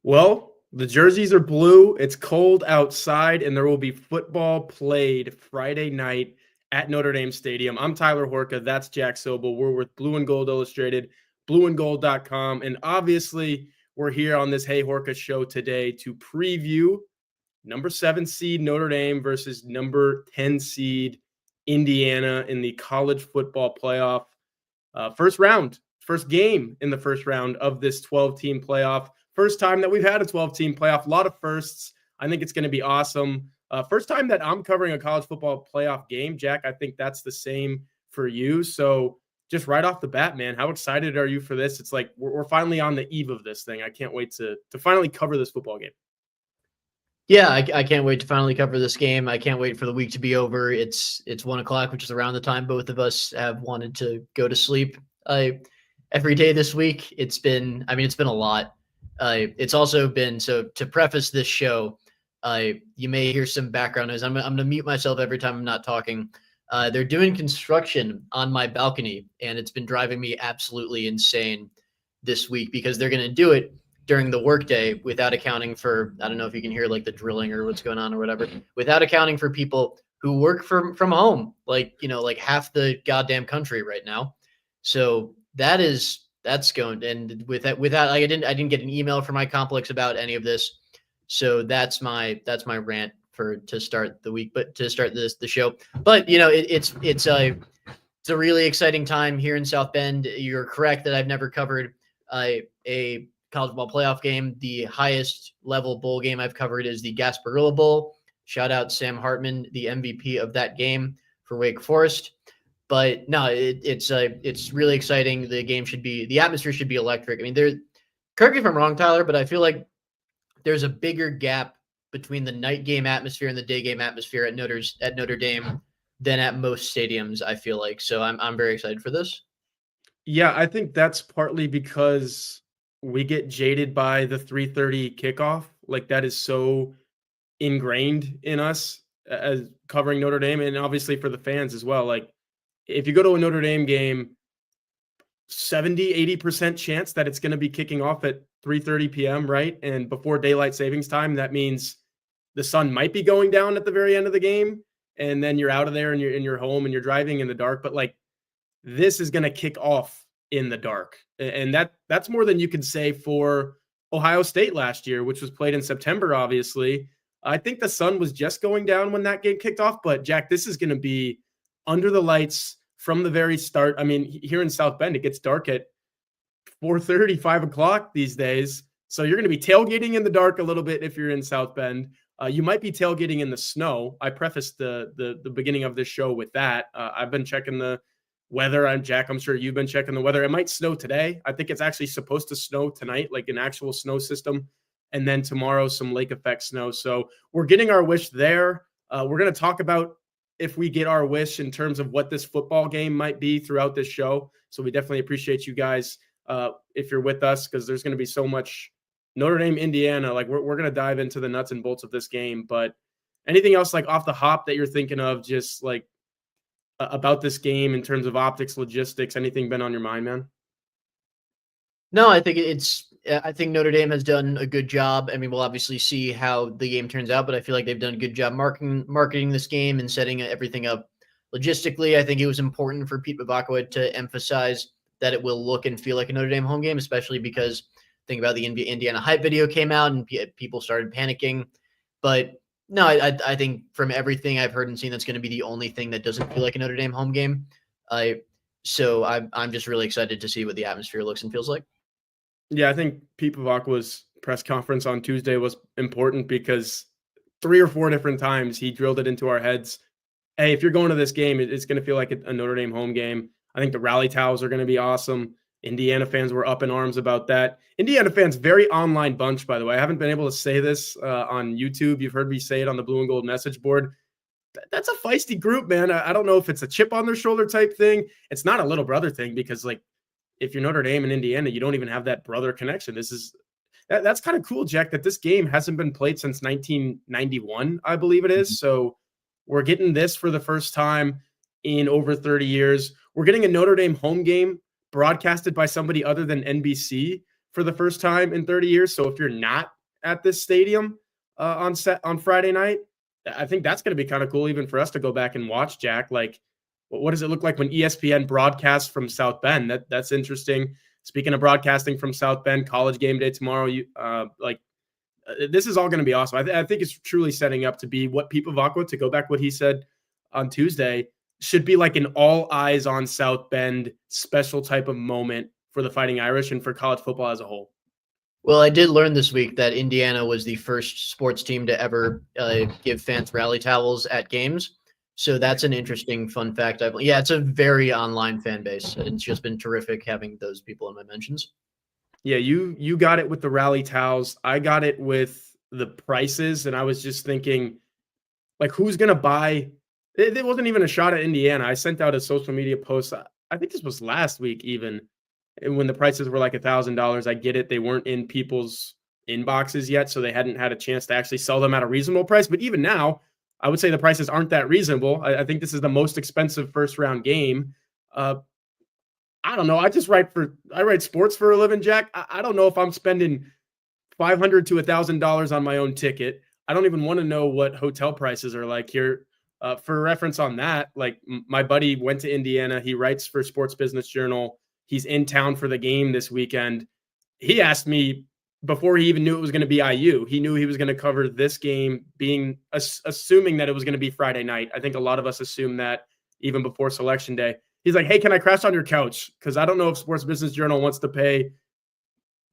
Well, the jerseys are blue. It's cold outside, and there will be football played Friday night at Notre Dame Stadium. I'm Tyler Horka. That's Jack Sobel. We're with Blue and Gold Illustrated, blueandgold.com. And obviously, we're here on this Hey Horka show today to preview number 7 seed Notre Dame versus number 10 seed Indiana in the college football playoff. First game in the first round of this 12-team playoff. First time that we've had a 12-team playoff. A lot of firsts. I think it's going to be awesome. First time that I'm covering a college football playoff game, Jack. I think that's the same for you. So just right off the bat, man, how excited are you for this? It's like we're finally on the eve of this thing. I can't wait to finally cover this football game. Yeah, I can't wait to finally cover this game. I can't wait for the week to be over. It's 1:00, which is around the time both of us have wanted to go to sleep. Every day this week, it's been a lot. It's also been, so to preface this show, you may hear some background noise. I'm going to mute myself every time I'm not talking. They're doing construction on my balcony, and it's been driving me absolutely insane this week because they're going to do it during the workday without accounting for, I don't know if you can hear like the drilling or what's going on or whatever, without accounting for people who work from home, like half the goddamn country right now. So that's going, and without I didn't get an email from my complex about any of this. So that's my rant to start the week, but to start the show. But it's a really exciting time here in South Bend. You're correct that I've never covered a college football playoff game. The highest level bowl game I've covered is the Gasparilla Bowl. Shout out Sam Hartman, the MVP of that game for Wake Forest. But no, it's really exciting. The atmosphere should be electric. I mean, correct me if I'm wrong, Tyler, but I feel like there's a bigger gap between the night game atmosphere and the day game atmosphere at Notre Dame than at most stadiums, I feel like. So I'm very excited for this. Yeah, I think that's partly because we get jaded by the 3:30 kickoff. Like that is so ingrained in us as covering Notre Dame, and obviously for the fans as well. Like if you go to a Notre Dame game, 70-80% chance that it's going to be kicking off at 3:30 p.m., right? And before daylight savings time, that means the sun might be going down at the very end of the game, and then you're out of there and you're in your home and you're driving in the dark. But like this is going to kick off in the dark. And that's more than you could say for Ohio State last year, which was played in September, obviously. I think the sun was just going down when that game kicked off. But, Jack, this is going to be under the lights from the very start. I mean, here in South Bend, it gets dark at 4:30, 5 o'clock these days. So you're going to be tailgating in the dark a little bit if you're in South Bend. You might be tailgating in the snow. I prefaced the beginning of this show with that. I've been checking the weather. I'm sure you've been checking the weather. It might snow today. I think it's actually supposed to snow tonight, like an actual snow system. And then tomorrow, some lake effect snow. So we're getting our wish there. We're going to talk about if we get our wish in terms of what this football game might be throughout this show. So we definitely appreciate you guys if you're with us, because there's going to be so much Notre Dame, Indiana. Like we're going to dive into the nuts and bolts of this game. But anything else like off the hop that you're thinking of, just like about this game in terms of optics, logistics, anything been on your mind, man? No, I think Notre Dame has done a good job. I mean, we'll obviously see how the game turns out, but I feel like they've done a good job marketing this game and setting everything up logistically. I think it was important for Pete Bavakowicz to emphasize that it will look and feel like a Notre Dame home game, especially because think about the Indiana hype video came out and people started panicking. But no, I think from everything I've heard and seen, that's going to be the only thing that doesn't feel like a Notre Dame home game. So I'm just really excited to see what the atmosphere looks and feels like. Yeah, I think Pete Bavakowicz's press conference on Tuesday was important because 3 or 4 different times he drilled it into our heads. Hey, if you're going to this game, it's going to feel like a Notre Dame home game. I think the rally towels are going to be awesome. Indiana fans were up in arms about that. Indiana fans, very online bunch, by the way. I haven't been able to say this on YouTube. You've heard me say it on the Blue and Gold message board. That's a feisty group, man. I don't know if it's a chip on their shoulder type thing. It's not a little brother thing because, like, if you're Notre Dame and Indiana, you don't even have that brother connection. That's kind of cool, Jack, that this game hasn't been played since 1991, I believe it is. So we're getting this for the first time in over 30 years. We're getting a Notre Dame home game broadcasted by somebody other than NBC, for the first time in 30 years. So if you're not at this stadium on Friday night, I think that's going to be kind of cool even for us to go back and watch, Jack. Like, what does it look like when ESPN broadcasts from South Bend? That's interesting. Speaking of broadcasting from South Bend, college game day tomorrow. This is all going to be awesome. I think it's truly setting up to be what Pete Vavakwa, to go back what he said on Tuesday, should be like an all eyes on South Bend special type of moment for the Fighting Irish and for college football as a whole. Well, I did learn this week that Indiana was the first sports team to ever give fans rally towels at games. So that's an interesting fun fact. It's a very online fan base. It's just been terrific having those people in my mentions. Yeah, you got it with the rally towels. I got it with the prices, and I was just thinking, like, who's gonna buy? It wasn't even a shot at Indiana. I sent out a social media post. I think this was last week, even, and when the prices were like $1,000. I get it; they weren't in people's inboxes yet, so they hadn't had a chance to actually sell them at a reasonable price. But even now, I would say the prices aren't that reasonable. I think this is the most expensive first round game. I don't know. I write sports for a living, Jack. I don't know if I'm spending $500 to $1,000 on my own ticket. I don't even want to know what hotel prices are like here. For reference on that, like my buddy went to Indiana. He writes for Sports Business Journal. He's in town for the game this weekend. He asked me before he even knew it was going to be IU. He knew he was going to cover this game, assuming that it was going to be Friday night. I think a lot of us assumed that even before Selection Day. He's like, hey, can I crash on your couch? Because I don't know if Sports Business Journal wants to pay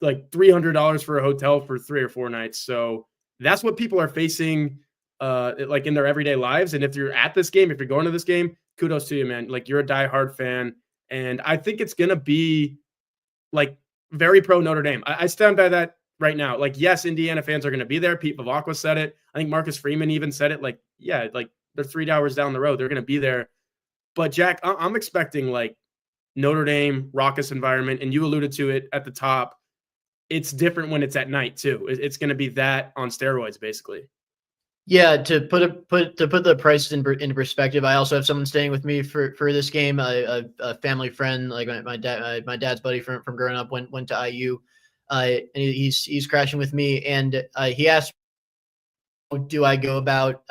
like $300 for a hotel for 3 or 4 nights. So that's what people are facing like in their everyday lives. And if you're at this game, if you're going to this game, kudos to you, man. Like, you're a diehard fan. And I think it's going to be like very pro Notre Dame. I stand by that right now. Like, yes, Indiana fans are going to be there. Pete Vavakwa said it. I think Marcus Freeman even said it. Like, yeah, like they're 3 hours down the road. They're going to be there. But Jack, I'm expecting like Notre Dame raucous environment, and you alluded to it at the top. It's different when it's at night too. It's going to be that on steroids, basically. Yeah, to put the prices into perspective, I also have someone staying with me for this game, a family friend, like my dad's buddy from growing up went to IU, and he's crashing with me, and he asked, do I go about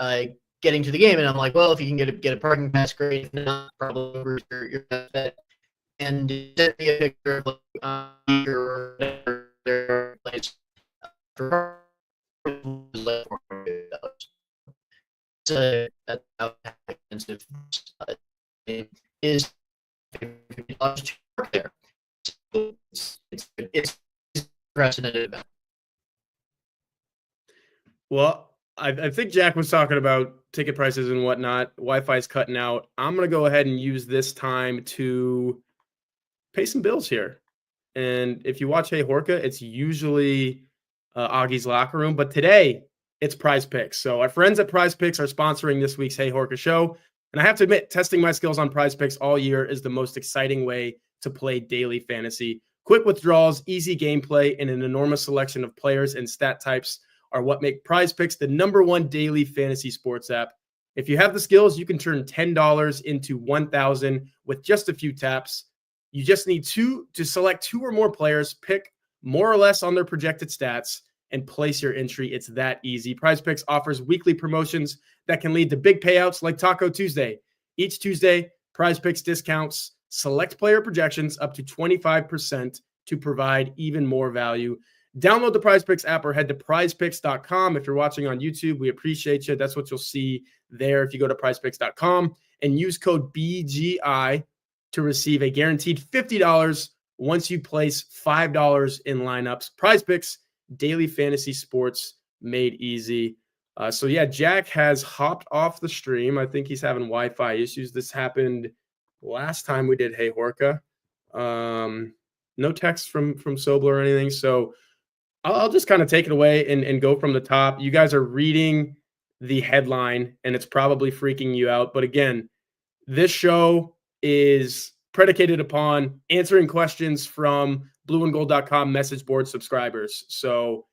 getting to the game? And I'm like, well, if you can get a parking pass, great. If not, probably over your best bet. And he sent me a picture of their place. That's how expensive it is to work there. So it's unprecedented. Well, I think Jack was talking about ticket prices and whatnot. Wi-Fi's cutting out. I'm going to go ahead and use this time to pay some bills here. And if you watch Hey Horka, it's usually Augie's Locker Room. But today, it's PrizePicks. So our friends at PrizePicks are sponsoring this week's Hey Horka show. And I have to admit, testing my skills on PrizePicks all year is the most exciting way to play daily fantasy. Quick withdrawals, easy gameplay, and an enormous selection of players and stat types are what make PrizePicks the #1 daily fantasy sports app. If you have the skills, you can turn $10 into $1,000 with just a few taps. You just need to select 2 or more players, pick more or less on their projected stats, and place your entry. It's that easy. PrizePicks offers weekly promotions that can lead to big payouts like Taco Tuesday. Each Tuesday, PrizePicks discounts select player projections up to 25% to provide even more value. Download the PrizePicks app or head to prizepicks.com. If you're watching on YouTube, we appreciate you. That's what you'll see there if you go to prizepicks.com and use code BGI to receive a guaranteed $50 once you place $5 in lineups. PrizePicks, daily fantasy sports made easy. So yeah, Jack has hopped off the stream. I think he's having Wi-Fi issues. This happened last time we did Hey Horka. No text from Sobel or anything. So I'll just kind of take it away and go from the top. You guys are reading the headline, and it's probably freaking you out. But again, this show is predicated upon answering questions from blueandgold.com message board subscribers. So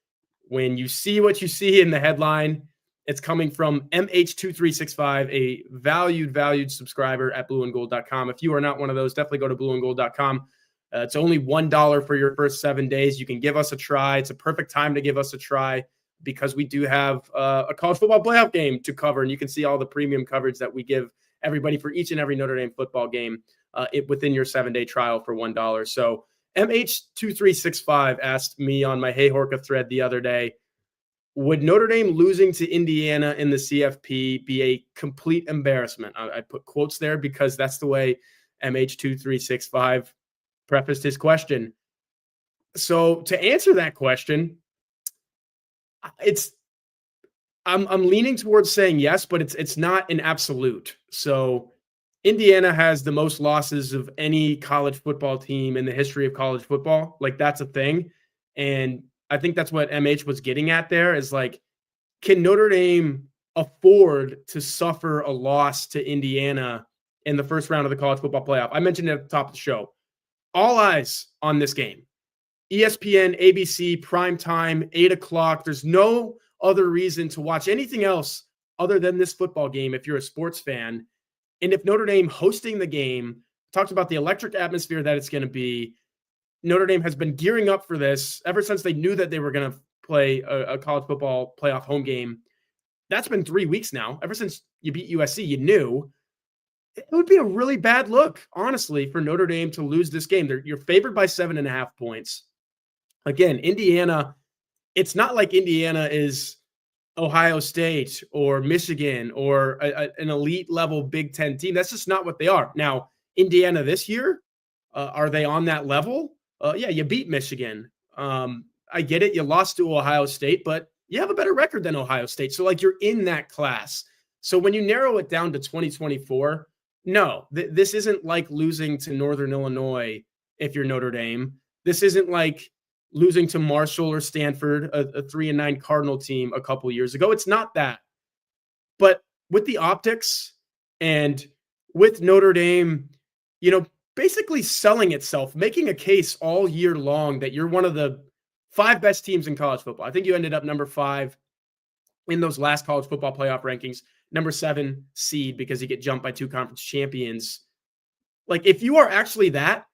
when you see what you see in the headline, it's coming from MH2365, a valued subscriber at blueandgold.com. If you are not one of those, definitely go to blueandgold.com. It's only $1 for your first 7 days. You can give us a try. It's a perfect time to give us a try because we do have a college football playoff game to cover, and you can see all the premium coverage that we give everybody for each and every Notre Dame football game within your 7-day trial for $1. So MH2365 asked me on my Hey Horka thread the other day, would Notre Dame losing to Indiana in the CFP be a complete embarrassment? I put quotes there because that's the way MH2365 prefaced his question. So to answer that question, I'm leaning towards saying yes, but it's not an absolute. So Indiana has the most losses of any college football team in the history of college football. Like, that's a thing. And I think that's what MH was getting at there is like, can Notre Dame afford to suffer a loss to Indiana in the first round of the college football playoff? I mentioned it at the top of the show. All eyes on this game. ESPN, ABC, prime time, 8 o'clock. There's no other reason to watch anything else other than this football game if you're a sports fan. And if Notre Dame hosting the game, talked about the electric atmosphere that it's going to be, Notre Dame has been gearing up for this ever since they knew that they were going to play a college football playoff home game. That's been 3 weeks now. Ever since you beat USC, you knew. It would be a really bad look, honestly, for Notre Dame to lose this game. You're favored by 7.5 points. Again, Indiana, it's not like Indiana is Ohio State or Michigan or an elite level Big Ten team. That's just not what they are. Now, Indiana this year, are they on that level? Yeah, you beat Michigan. I get it. You lost to Ohio State, but you have a better record than Ohio State. So, like, you're in that class. So when you narrow it down to 2024, no, this isn't like losing to Northern Illinois if you're Notre Dame. This isn't like losing to Marshall or Stanford, a 3-9 Cardinal team a couple years ago. It's not that. But with the optics and with Notre Dame, basically selling itself, making a case all year long that you're one of the 5 best teams in college football. I think you ended up number 5 in those last college football playoff rankings, number 7 seed because you get jumped by 2 conference champions. Like, if you are actually that,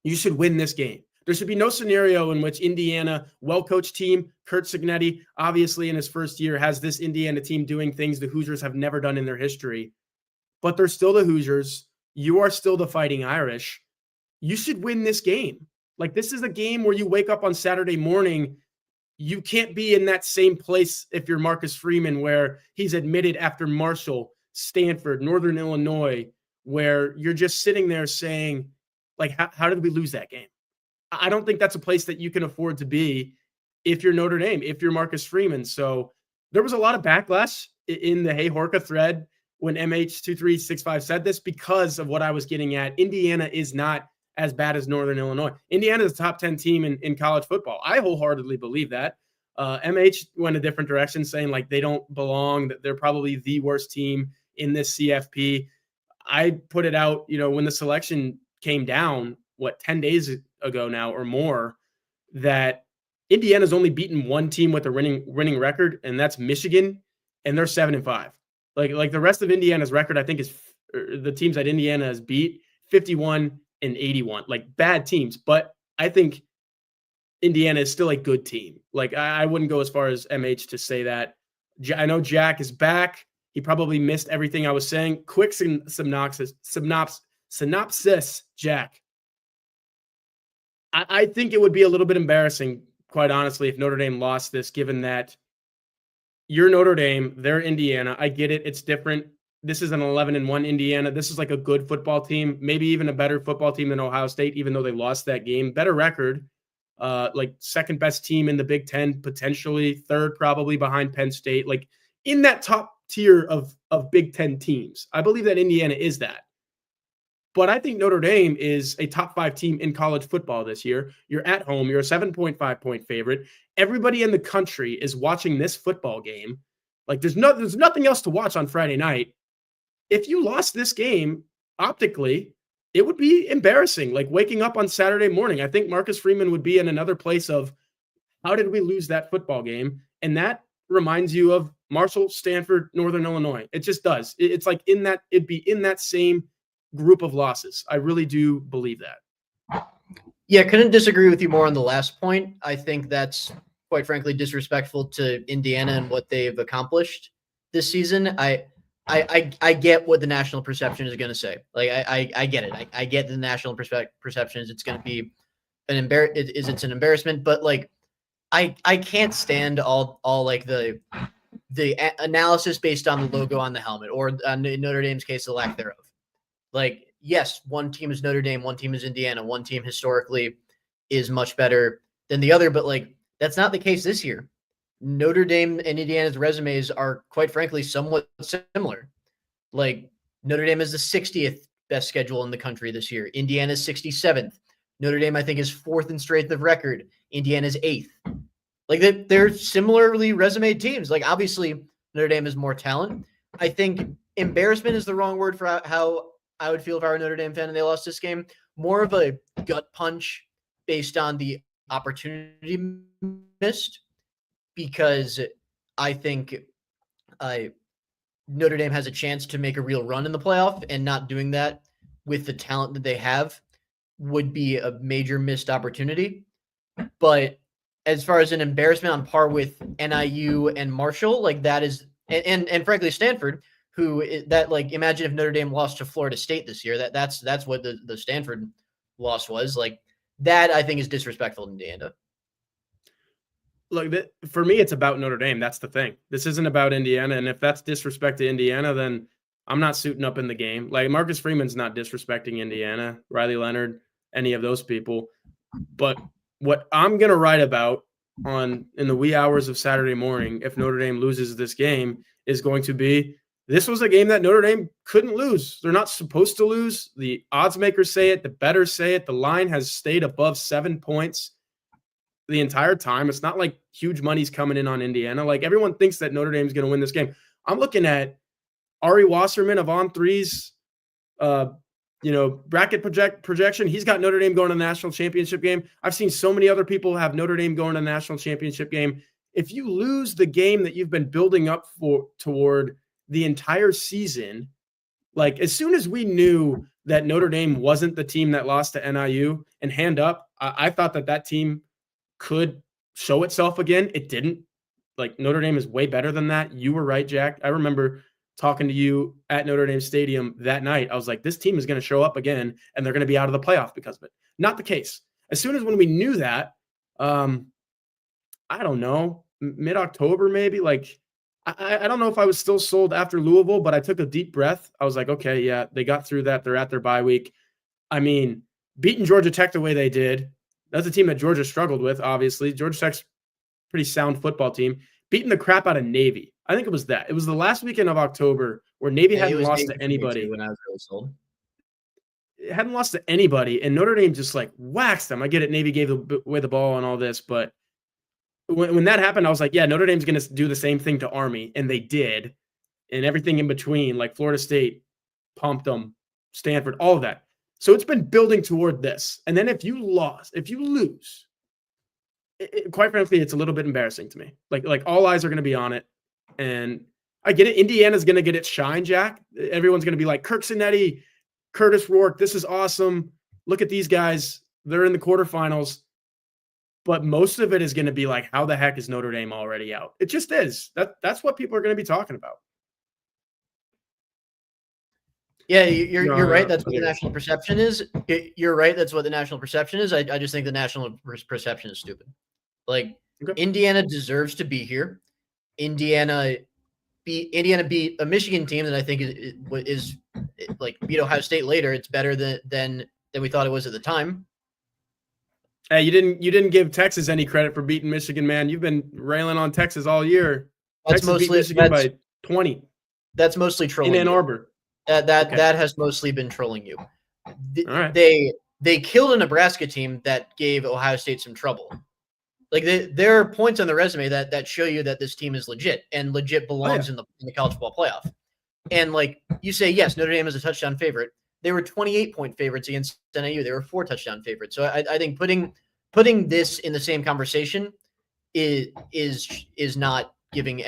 you should win this game. There should be no scenario in which Indiana, well-coached team, Kurt Cignetti, obviously in his first year, has this Indiana team doing things the Hoosiers have never done in their history. But they're still the Hoosiers. You are still the Fighting Irish. You should win this game. Like, this is a game where you wake up on Saturday morning. You can't be in that same place if you're Marcus Freeman, where he's admitted after Marshall, Stanford, Northern Illinois, where you're just sitting there saying, like, how did we lose that game? I don't think that's a place that you can afford to be if you're Notre Dame, if you're Marcus Freeman. So there was a lot of backlash in the Hey Horka thread when MH2365 said this because of what I was getting at. Indiana is not as bad as Northern Illinois. Indiana is a top 10 team in college football. I wholeheartedly believe that. MH went a different direction, saying like they don't belong, that they're probably the worst team in this CFP. I put it out, when the selection came down, 10 days ago now or more, that Indiana's only beaten one team with a winning record, and that's Michigan, and they're 7-5. Like the rest of Indiana's record, I think, is the teams that Indiana has beat 51 and 81, like bad teams. But I think Indiana is still a good team. Like, I wouldn't go as far as MH to say that. I know Jack is back. He probably missed everything I was saying. Quick synopsis, Jack. I think it would be a little bit embarrassing, quite honestly, if Notre Dame lost this, given that you're Notre Dame, they're Indiana. I get it. It's different. This is an 11-1 Indiana. This is like a good football team, maybe even a better football team than Ohio State, even though they lost that game. Better record, like second best team in the Big Ten, potentially third probably behind Penn State, like in that top tier of Big Ten teams. I believe that Indiana is that. But I think Notre Dame is a top 5 team in college football this year. You're at home. You're a 7.5 point favorite. Everybody in the country is watching this football game. Like, there's nothing else to watch on Friday night. If you lost this game, optically, it would be embarrassing. Like, waking up on Saturday morning, I think Marcus Freeman would be in another place of, how did we lose that football game? And that reminds you of Marshall, Stanford, Northern Illinois. It just does. It's like it'd be in that same group of losses. I really do believe that. Yeah, couldn't disagree with you more on the last point. I think that's quite frankly disrespectful to Indiana and what they've accomplished this season. I get what the national perception is going to say. Like I get it. I get the national perception is it's going to be it's an embarrassment, but like I can't stand all like the analysis based on the logo on the helmet or in Notre Dame's case the lack thereof. Like, yes, one team is Notre Dame, one team is Indiana, one team historically is much better than the other, but like that's not the case this year. Notre Dame and Indiana's resumes are quite frankly somewhat similar. Like Notre Dame is the 60th best schedule in the country this year. Indiana's 67th. Notre Dame, I think, is 4th in strength of record. Indiana's 8th. Like they're similarly resume teams. Like obviously Notre Dame has more talent. I think embarrassment is the wrong word for how I would feel if I were a Notre Dame fan and they lost this game. More of a gut punch based on the opportunity missed, because I think Notre Dame has a chance to make a real run in the playoff, and not doing that with the talent that they have would be a major missed opportunity. But as far as an embarrassment on par with NIU and Marshall, like that is, and frankly Stanford, who that like imagine if Notre Dame lost to Florida State this year, that's what the Stanford loss was. Like that I think is disrespectful to Indiana. Look, for me, it's about Notre Dame. That's the thing. This isn't about Indiana. And if that's disrespect to Indiana, then I'm not suiting up in the game. Like Marcus Freeman's not disrespecting Indiana, Riley Leonard, any of those people. But what I'm going to write about in the wee hours of Saturday morning, if Notre Dame loses this game, is going to be, this was a game that Notre Dame couldn't lose. They're not supposed to lose. The odds makers say it. The bettors say it. The line has stayed above 7 points the entire time. It's not like huge money's coming in on Indiana. Like everyone thinks that Notre Dame's going to win this game. I'm looking at Ari Wasserman of On3's, bracket projection. He's got Notre Dame going to the national championship game. I've seen so many other people have Notre Dame going to the national championship game. If you lose the game that you've been building up toward the entire season, like as soon as we knew that Notre Dame wasn't the team that lost to NIU, and hand up, I thought that team could show itself again. It didn't. Like Notre Dame is way better than that. You were right, Jack. I remember talking to you at Notre Dame Stadium that night. I was like, this team is going to show up again and they're going to be out of the playoff because of it. Not the case. As soon as when we knew that, I don't know, mid-October maybe, like I don't know if I was still sold after Louisville, but I took a deep breath. I was like, okay, yeah, they got through that. They're at their bye week. I mean, beating Georgia Tech the way they did, that's a team that Georgia struggled with, obviously. Georgia Tech's pretty sound football team. Beating the crap out of Navy. I think it was that. It was the last weekend of October where Navy hadn't lost to anybody. When I was really sold. It hadn't lost to anybody, and Notre Dame just like waxed them. I get it. Navy gave away the ball and all this, but when that happened, I was like, yeah, Notre Dame's going to do the same thing to Army, and they did. And everything in between, like Florida State, pumped them, Stanford, all of that. So it's been building toward this. And then if you lose, quite frankly, it's a little bit embarrassing to me. Like all eyes are going to be on it. And I get it. Indiana's going to get its shine, Jack. Everyone's going to be like, Kirk Cinetti, Curtis Rourke, this is awesome. Look at these guys. They're in the quarterfinals. But most of it is going to be like, how the heck is Notre Dame already out? It just is. That's what people are going to be talking about. Yeah, you're right. That's what the national perception is. You're right. That's what the national perception is. I just think the national perception is stupid. Like Indiana deserves to be here. Indiana beat a Michigan team that I think is like beat Ohio State later. It's better than we thought it was at the time. Hey, you didn't give Texas any credit for beating Michigan, man. You've been railing on Texas all year. That's Texas beat Michigan by 20. That's mostly trolling in Ann Arbor. That has mostly been trolling you. All right. They killed a Nebraska team that gave Ohio State some trouble. Like there are points on the resume that show you that this team is legit and legit belongs in the college football playoff. And like you say, yes, Notre Dame is a touchdown favorite. They were 28-point favorites against NIU. They were 4 touchdown favorites. So I think putting this in the same conversation is not giving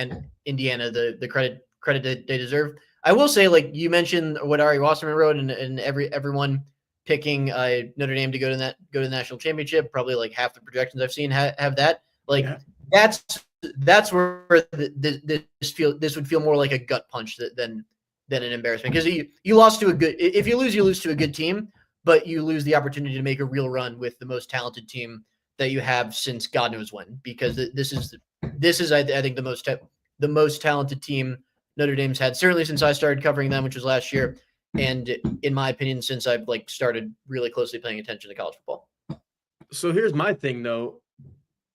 Indiana the credit they deserve. I will say, like you mentioned, what Ari Wasserman wrote, and everyone picking Notre Dame to go to the national championship. Probably like half the projections I've seen have that. Like that's where this would feel more like a gut punch than an embarrassment, because you lost to a good. If you lose to a good team, but you lose the opportunity to make a real run with the most talented team that you have since God knows when. Because this is I think the most talented team Notre Dame's had, certainly since I started covering them, which was last year, and in my opinion, since I've started really closely paying attention to college football. So here's my thing, though.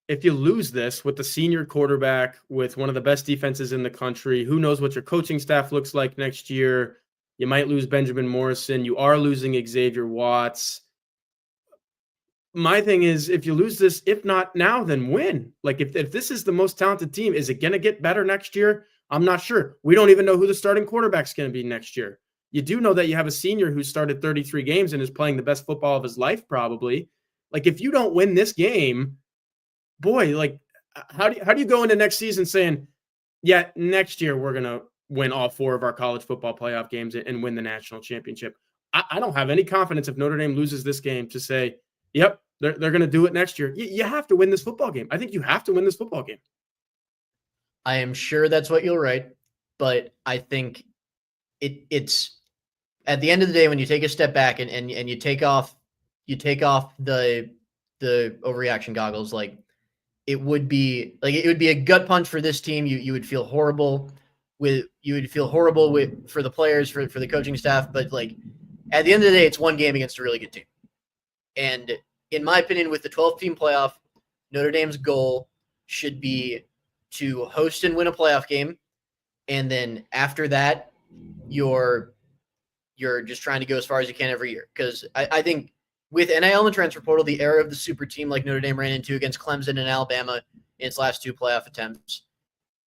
If you lose this with the senior quarterback, with one of the best defenses in the country, who knows what your coaching staff looks like next year? You might lose Benjamin Morrison. You are losing Xavier Watts. My thing is, if you lose this, if not now, then when? Like, if this is the most talented team, is it going to get better next year? I'm not sure. We don't even know who the starting quarterback's going to be next year. You do know that you have a senior who started 33 games and is playing the best football of his life, probably. Like, if you don't win this game, boy, like, how do you go into next season saying, yeah, next year we're going to win all 4 of our college football playoff games and win the national championship? I don't have any confidence if Notre Dame loses this game to say, yep, they're going to do it next year. You have to win this football game. I think you have to win this football game. I am sure that's what you'll write, but I think it's at the end of the day, when you take a step back and you take off the overreaction goggles, like, it would be a gut punch for this team. You would feel horrible for the players, for the coaching staff, but like, at the end of the day, it's one game against a really good team. And in my opinion, with the 12-team playoff, Notre Dame's goal should be to host and win a playoff game, and then after that, you're just trying to go as far as you can every year. Because I think with NIL and the transfer portal, the era of the super team like Notre Dame ran into against Clemson and Alabama in its last 2 playoff attempts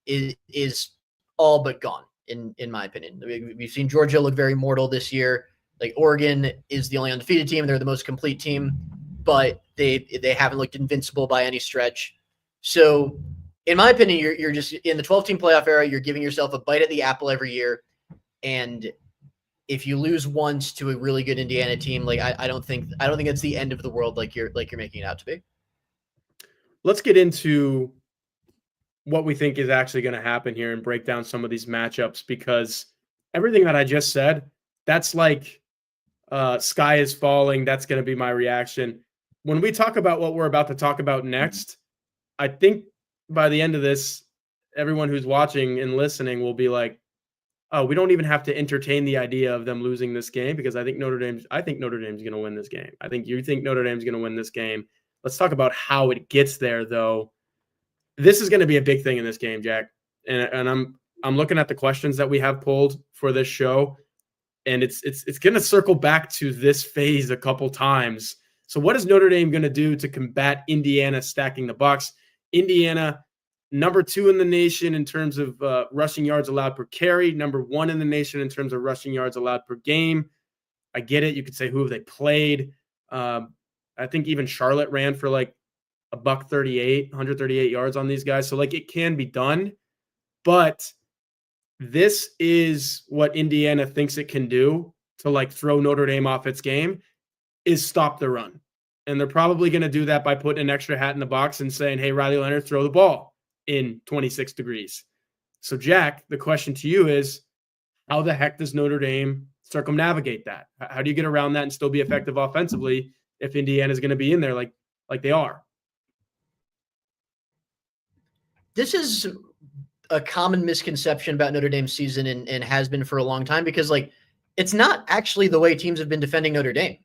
is all but gone, in my opinion. We've seen Georgia look very mortal this year. Like, Oregon is the only undefeated team. They're the most complete team, but they haven't looked invincible by any stretch. So, in my opinion, you're just in the 12-team playoff era. You're giving yourself a bite at the apple every year, and if you lose once to a really good Indiana team, like, I don't think it's the end of the world like you're making it out to be. Let's get into what we think is actually going to happen here and break down some of these matchups, because everything that I just said, that's like sky is falling. That's going to be my reaction. When we talk about what we're about to talk about next, I think by the end of this, everyone who's watching and listening will be like, oh, we don't even have to entertain the idea of them losing this game, because I think Notre Dame's going to win this game. I think you think Notre Dame's going to win this game. Let's talk about how it gets there, though. This is going to be a big thing in this game, Jack. And I'm looking at the questions that we have pulled for this show, and it's going to circle back to this phase a couple times. So what is Notre Dame going to do to combat Indiana stacking the box? Indiana, number 2 in the nation in terms of rushing yards allowed per carry, number 1 in the nation in terms of rushing yards allowed per game. I get it. You could say, who have they played? I think even Charlotte ran for like $138, 138 yards on these guys. So like, it can be done, but this is what Indiana thinks it can do to like throw Notre Dame off its game, is stop the run. And they're probably going to do that by putting an extra hat in the box and saying, hey, Riley Leonard, throw the ball in 26 degrees. So Jack, the question to you is, how the heck does Notre Dame circumnavigate that? How do you get around that and still be effective offensively if Indiana is going to be in there like they are? This is a common misconception about Notre Dame's season and has been for a long time, because like, it's not actually the way teams have been defending Notre Dame.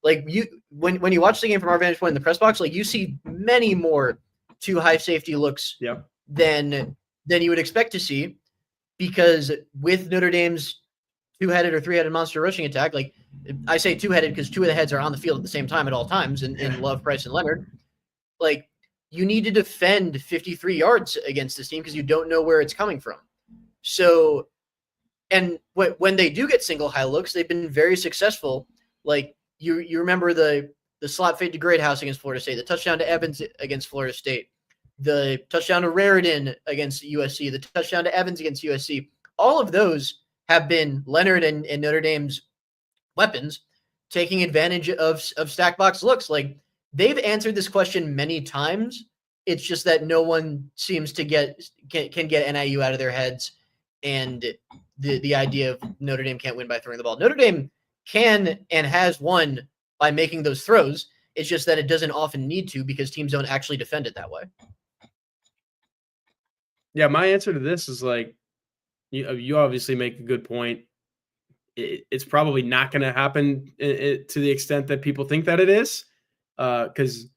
Like, when you watch the game from our vantage point in the press box, like, you see many more 2 high safety looks than you would expect to see, because with Notre Dame's 2-headed or 3-headed monster rushing attack, like, I say 2-headed because 2 of the heads are on the field at the same time at all times in Love, Price, and Leonard. Like, you need to defend 53 yards against this team because you don't know where it's coming from. So, and when they do get single high looks, they've been very successful. Like, you remember the slot fade to Greathouse against Florida State, the touchdown to Evans against Florida State, the touchdown to Raridan against USC, the touchdown to Evans against USC. All of those have been Leonard and Notre Dame's weapons. taking advantage of stack box looks. Like, they've answered this question many times. It's just that no one seems to can get NIU out of their heads, and the idea of Notre Dame can't win by throwing the ball. Notre Dame can and has won by making those throws. It's just that it doesn't often need to because teams don't actually defend it that way. Yeah, my answer to this is like, you obviously make a good point. It's probably not going to happen to the extent that people think that it is, because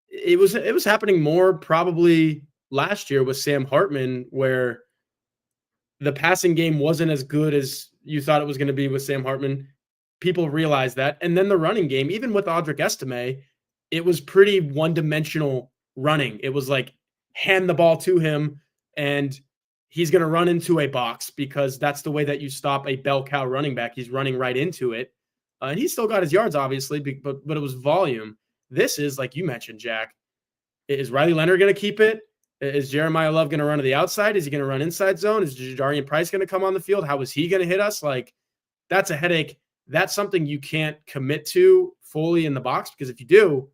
it was happening more probably last year with Sam Hartman, where the passing game wasn't as good as you thought it was going to be with Sam Hartman. People realized that. And then the running game, even with Audric Estime, it was pretty one-dimensional running. It was like, hand the ball to him and he's going to run into a box, because that's the way that you stop a bell cow running back. He's running right into it. And he still got his yards, obviously, but it was volume. This is, like you mentioned, Jack, is Riley Leonard going to keep it? Is Jeremiah Love going to run to the outside? Is he going to run inside zone? Is Jadarian Price going to come on the field? How is he going to hit us? Like, that's a headache. That's something you can't commit to fully in the box, because if you do,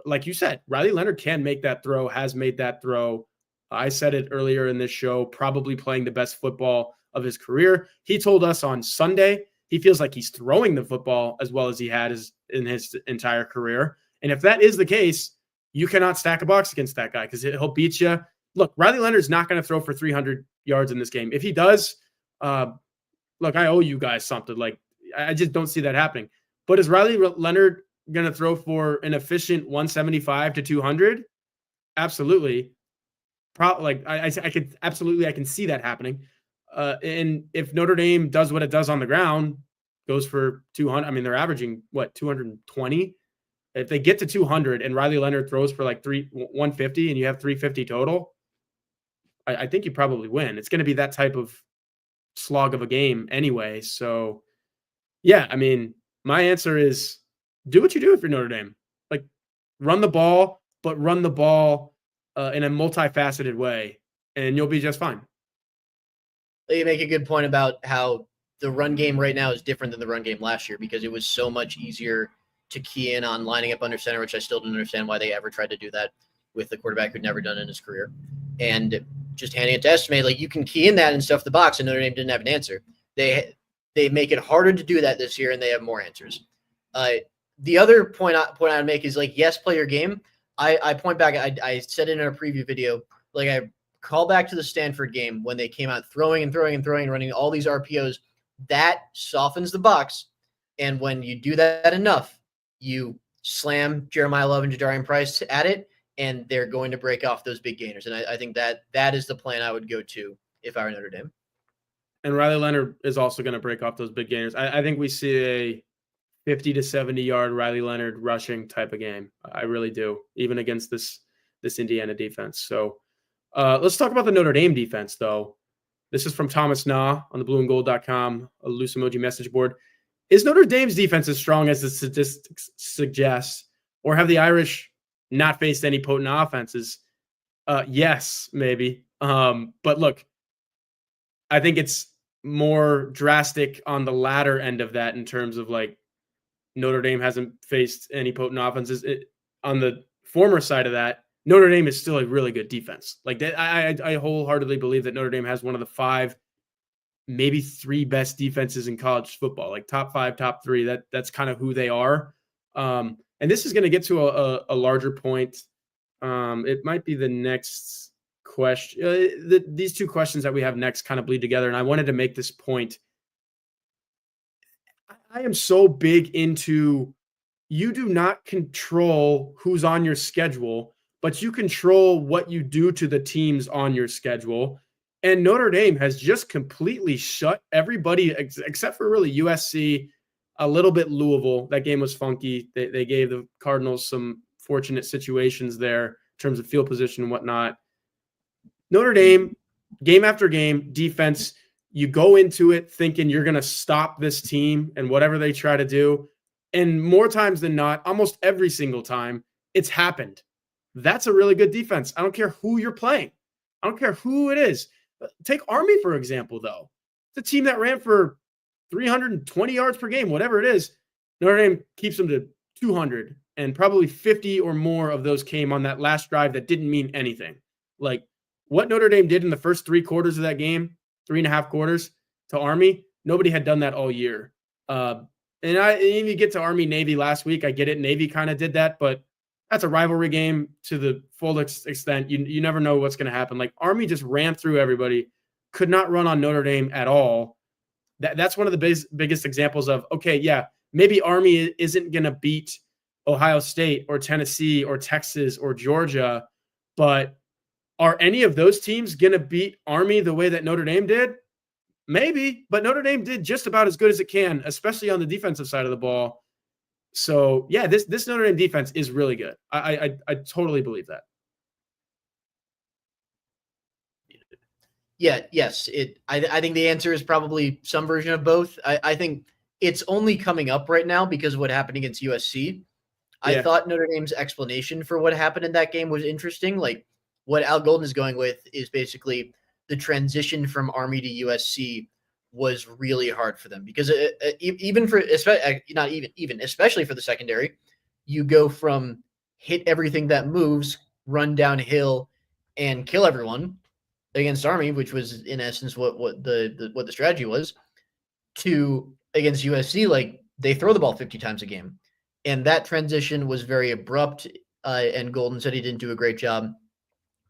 like you said, Riley Leonard can make that throw, has made that throw. I said it earlier in this show, probably playing the best football of his career. He told us on Sunday he feels like he's throwing the football as well as he had in his entire career. And if that is the case, you cannot stack a box against that guy, because he'll beat you. Look, Riley Leonard's not going to throw for 300 yards in this game. If he does, look, I owe you guys something. Like, I just don't see that happening. But is Riley Leonard going to throw for an efficient 175 to 200? Absolutely. Like, I can see that happening. And if Notre Dame does what it does on the ground, goes for 200, I mean, they're averaging 220. If they get to 200 and Riley Leonard throws for like 150 and you have 350 total, I think you probably win. It's going to be that type of slog of a game anyway. So yeah, I mean, my answer is do what you do if you're Notre Dame. Like, run the ball, but run the ball in a multifaceted way, and you'll be just fine. You make a good point about how the run game right now is different than the run game last year, because it was so much easier to key in on lining up under center, which I still don't understand why they ever tried to do that with the quarterback who'd never done it in his career. And just handing it to Estimate, like, you can key in that and stuff the box, and Notre Dame didn't have an answer. They make it harder to do that this year, and they have more answers. The other point I would make is, like, yes, play your game. I point back, I said it in a preview video, like, I call back to the Stanford game when they came out throwing and running all these RPOs. That softens the box. And when you do that enough, you slam Jeremiah Love and Jadarian Price at it, and they're going to break off those big gainers. And I think that is the plan I would go to if I were Notre Dame. And Riley Leonard is also going to break off those big gainers. I think we see a 50 to 70 yard Riley Leonard rushing type of game. I really do, even against this Indiana defense. So let's talk about the Notre Dame defense, though. This is from Thomas Na on the blueandgold.com, a loose emoji message board. Is Notre Dame's defense as strong as the statistics suggest, or have the Irish not faced any potent offenses? Yes, maybe. But look, I think it's more drastic on the latter end of that, in terms of, like, Notre Dame hasn't faced any potent offenses. On the former side of that, Notre Dame is still a really good defense. Like, I wholeheartedly believe that Notre Dame has one of the 5, maybe 3 best defenses in college football, like top 5, top 3. That's kind of who they are. And this is going to get to a larger point. It might be the next question. These 2 questions that we have next kind of bleed together. And I wanted to make this point. I am so big into, you do not control who's on your schedule, but you control what you do to the teams on your schedule. And Notre Dame has just completely shut everybody except for really USC, a little bit Louisville. That game was funky. They gave the Cardinals some fortunate situations there in terms of field position and whatnot. Notre Dame, game after game, defense, you go into it thinking you're going to stop this team and whatever they try to do. And more times than not, almost every single time, it's happened. That's a really good defense. I don't care who you're playing. I don't care who it is. Take Army, for example, though. It's a team that ran for 320 yards per game, whatever it is. Notre Dame keeps them to 200, and probably 50 or more of those came on that last drive that didn't mean anything. Like what Notre Dame did in the first 3 quarters of that game, 3.5 quarters to Army, nobody had done that all year. And you get to Army Navy last week. I get it. Navy kind of did that, but that's a rivalry game to the full extent. You never know what's going to happen. Like Army just ran through everybody, could not run on Notre Dame at all. That's one of the biggest examples of, okay, yeah, maybe Army isn't going to beat Ohio State or Tennessee or Texas or Georgia, but are any of those teams going to beat Army the way that Notre Dame did? Maybe, but Notre Dame did just about as good as it can, especially on the defensive side of the ball. So, yeah, this Notre Dame defense is really good. I totally believe that. Yeah, yes. I think the answer is probably some version of both. I think it's only coming up right now because of what happened against USC. I thought Notre Dame's explanation for what happened in that game was interesting. Like what Al Golden is going with is basically the transition from Army to USC was really hard for them because even for especially for the secondary, you go from hit everything that moves, run downhill, and kill everyone against Army, which was in essence what the strategy was, to against USC, like they throw the ball 50 times a game. And that transition was very abrupt. And Golden said he didn't do a great job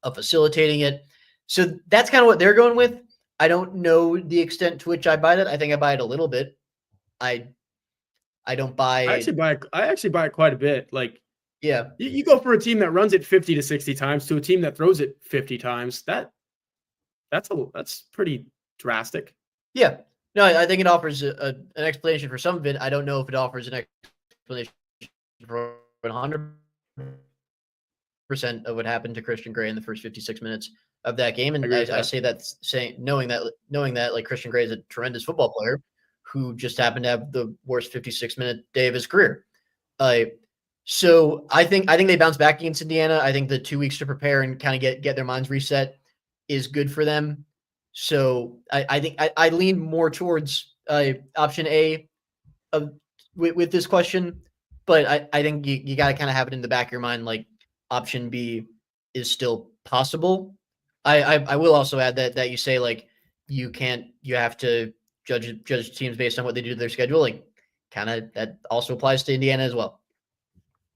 of facilitating it. So that's kind of what they're going with. I don't know the extent to which I buy that. I think I buy it a little bit. I don't buy. I actually buy it quite a bit. Like, yeah, you go for a team that runs it 50 to 60 times to a team that throws it 50 times. That's pretty drastic. Yeah. No, I think it offers an explanation for some of it. I don't know if it offers an explanation for 100% of what happened to Christian Gray in the first 56 minutes of that game. And I say that knowing that like Christian Gray is a tremendous football player who just happened to have the worst 56-minute day of his career. So I think they bounce back against Indiana. I think the 2 weeks to prepare and kind of get their minds reset is good for them. So I think I lean more towards option A with this question, but I think you got to kind of have it in the back of your mind, like option B is still possible. I will also add that you say like you have to judge teams based on what they do to their schedule. Like kind of that also applies to Indiana as well.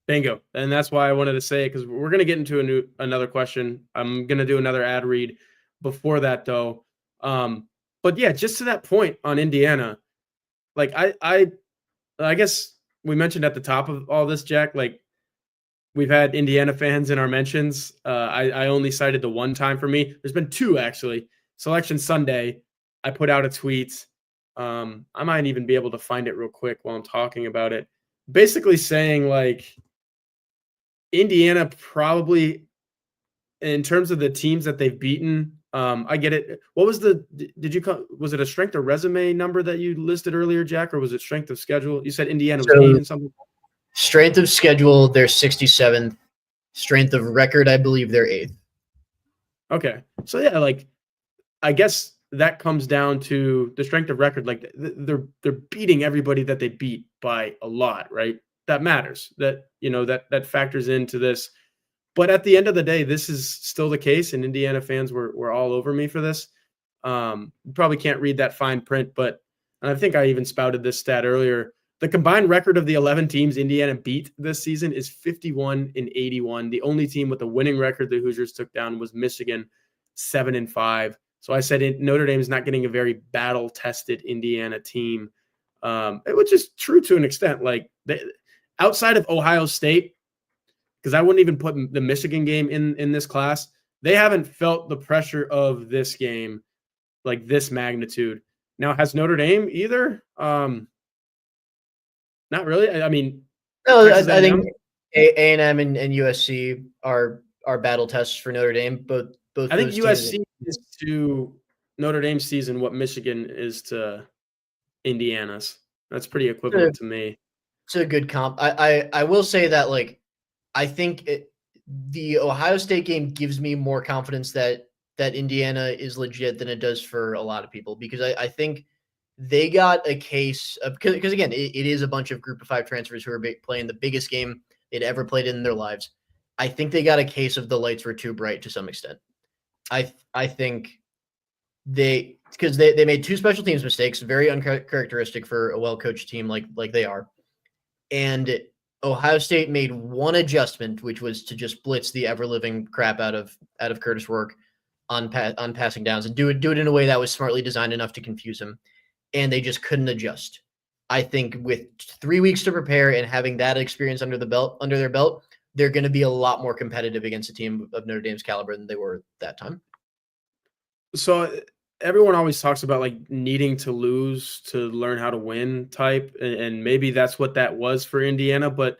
Bingo. And that's why I wanted to say it, because we're going to get into another question. I'm going to do another ad read before that though. But yeah, just to that point on Indiana, like I guess we mentioned at the top of all this, Jack, like we've had Indiana fans in our mentions. I only cited the one time for me. There's been 2 actually. Selection Sunday, I put out a tweet. I might even be able to find it real quick while I'm talking about it. Basically saying like Indiana probably, in terms of the teams that they've beaten, I get it. What was was it a strength of resume number that you listed earlier, Jack, or was it strength of schedule? You said Indiana was 8 and something. Strength of schedule, they're 67th. Strength of record, I believe they're 8th. Okay. So yeah, like I guess that comes down to the strength of record. Like they're beating everybody that they beat by a lot, right? That matters. That, that factors into this. But at the end of the day, this is still the case, and Indiana fans were all over me for this. You probably can't read that fine print, but I think I even spouted this stat earlier. The combined record of the 11 teams Indiana beat this season is 51-81. The only team with a winning record the Hoosiers took down was Michigan, 7-5. So I said Notre Dame is not getting a very battle-tested Indiana team, which is true to an extent. Like outside of Ohio State, because I wouldn't even put the Michigan game in this class, they haven't felt the pressure of this game like this magnitude. Now, has Notre Dame either? Not really. I mean, no, I think A&M and USC are battle tests for Notre Dame. Both I think USC is to Notre Dame's season what Michigan is to Indiana's. That's pretty equivalent to me. It's a good comp. I will say that, like, I think the Ohio State game gives me more confidence that Indiana is legit than it does for a lot of people, because I think they got a case of, because again, it is a bunch of group of 5 transfers who are playing the biggest game they'd ever played in their lives. I think they got a case of the lights were too bright to some extent. I think because they made 2 special teams mistakes, very uncharacteristic for a well-coached team like they are. And Ohio State made one adjustment, which was to just blitz the ever-living crap out of Curtis Rourke on passing downs and do it in a way that was smartly designed enough to confuse him. And they just couldn't adjust. I think with 3 weeks to prepare and having that experience under their belt, they're going to be a lot more competitive against a team of Notre Dame's caliber than they were at that time. So everyone always talks about like needing to lose to learn how to win type, and maybe that's what that was for Indiana. But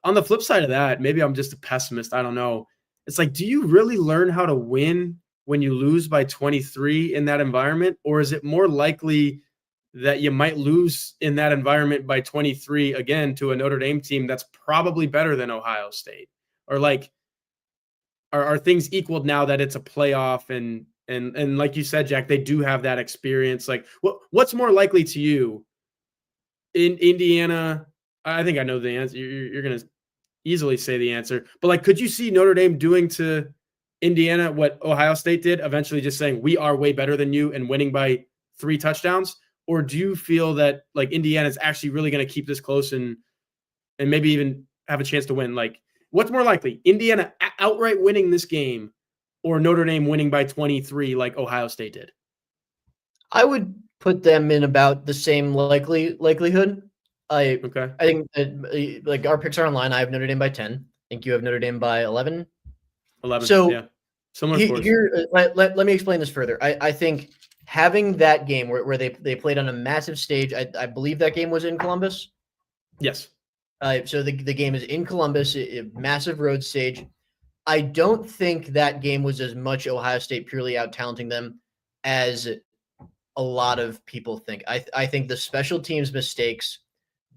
on the flip side of that, maybe I'm just a pessimist. I don't know. It's like, do you really learn how to win when you lose by 23 in that environment? Or is it more likely that you might lose in that environment by 23 again to a Notre Dame team that's probably better than Ohio State? Or like, are things equaled now that it's a playoff and like you said, Jack, they do have that experience? Like, what's more likely to you in Indiana? I think I know the answer. You're going to easily say the answer, but like, could you see Notre Dame doing to Indiana what Ohio State did, eventually just saying we are way better than you and winning by 3 touchdowns? Or do you feel that like Indiana is actually really going to keep this close and maybe even have a chance to win? Like, what's more likely, Indiana outright winning this game or Notre Dame winning by 23 like Ohio State did? I would put them in about the same likelihood. I think like our picks are online. I have Notre Dame by 10. I think you have Notre Dame by 11. 11. So yeah, similar scores. Here, let me explain this further. I think having that game where they played on a massive stage, I believe that game was in Columbus. Yes. So the game is in Columbus, a massive road stage. I don't think that game was as much Ohio State purely out-talenting them as a lot of people think. I think the special teams mistakes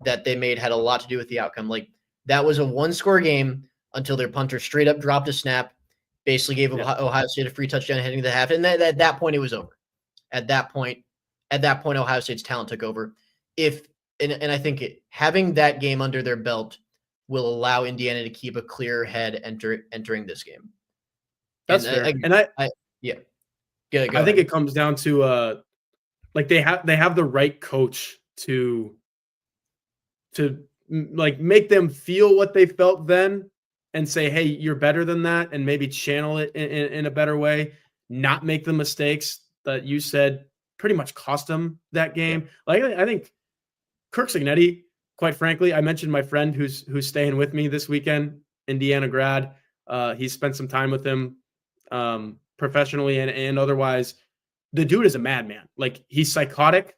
that they made had a lot to do with the outcome. Like, that was a 1-score game until their punter straight up dropped a snap, basically gave Ohio State a free touchdown heading to the half. And at that point, it was over. At that point, Ohio State's talent took over. And I think having that game under their belt will allow Indiana to keep a clear head entering this game. That's fair. I think it comes down to like they have the right coach to like make them feel what they felt then and say, hey, you're better than that, and maybe channel it in a better way, not make the mistakes that you said pretty much cost them that game. Yeah. Like, I think Kirk Cignetti, quite frankly, I mentioned my friend who's staying with me this weekend, Indiana grad. He spent some time with him professionally and otherwise. The dude is a madman. Like, he's psychotic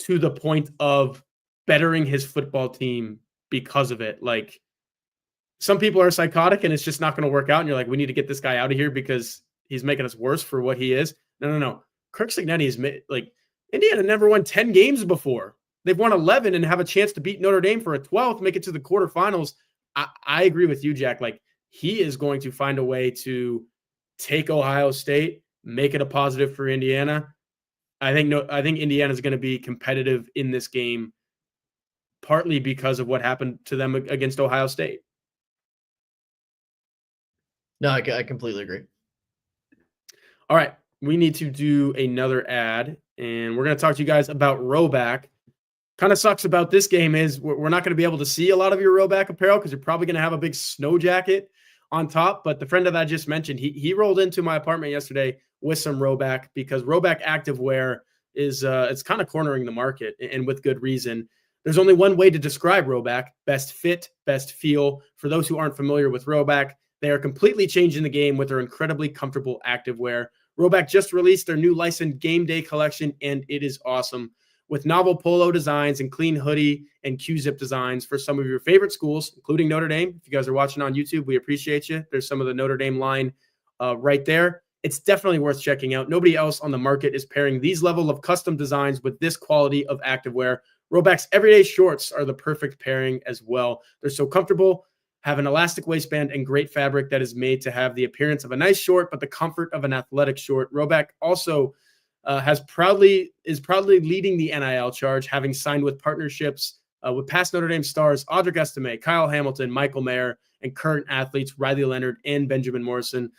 to the point of bettering his football team because of it. Like, some people are psychotic and it's just not going to work out. And you're like, we need to get this guy out of here because he's making us worse for what he is. No. Kirk Cignetti is like, Indiana never won 10 games before. They've won 11 and have a chance to beat Notre Dame for a 12th, make it to the quarterfinals. I agree with you, Jack. Like, he is going to find a way to take Ohio State, make it a positive for Indiana. I think Indiana is going to be competitive in this game, partly because of what happened to them against Ohio State. No, I completely agree. All right. We need to do another ad, and we're going to talk to you guys about Rhoback. Kind of sucks about this game is we're not going to be able to see a lot of your Rhoback apparel because you're probably going to have a big snow jacket on top. But the friend that I just mentioned, he rolled into my apartment yesterday with some Rhoback because Rhoback activewear is it's kind of cornering the market, and with good reason. There's only one way to describe Rhoback: best fit, best feel. For those who aren't familiar with Rhoback, they are completely changing the game with their incredibly comfortable activewear. Rhoback just released their new licensed game day collection, and it is awesome. With novel polo designs and clean hoodie and Q-zip designs for some of your favorite schools, including Notre Dame. If you guys are watching on YouTube, we appreciate you. There's some of the Notre Dame line right there. It's definitely worth checking out. Nobody else on the market is pairing these level of custom designs with this quality of activewear. Rhoback's everyday shorts are the perfect pairing as well. They're so comfortable, have an elastic waistband, and great fabric that is made to have the appearance of a nice short, but the comfort of an athletic short. Rhoback also is proudly leading the NIL charge, having signed with partnerships with past Notre Dame stars Audric Estime, Kyle Hamilton, Michael Mayer, and current athletes Riley Leonard and Benjamin Morrison.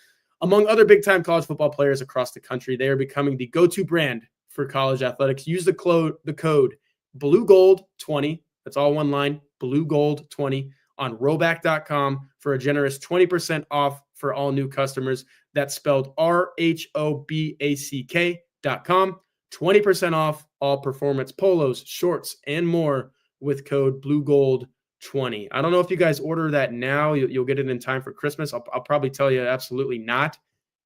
Among other big-time college football players across the country, they are becoming the go-to brand for college athletics. Use the code BlueGold20. That's all one line, BlueGold20 on Rhoback.com for a generous 20% off for all new customers. That's spelled RHOBACK.com. 20% off all performance polos, shorts, and more with code BlueGold20. I don't know if you guys order that now. You'll get it in time for Christmas. I'll probably tell you absolutely not,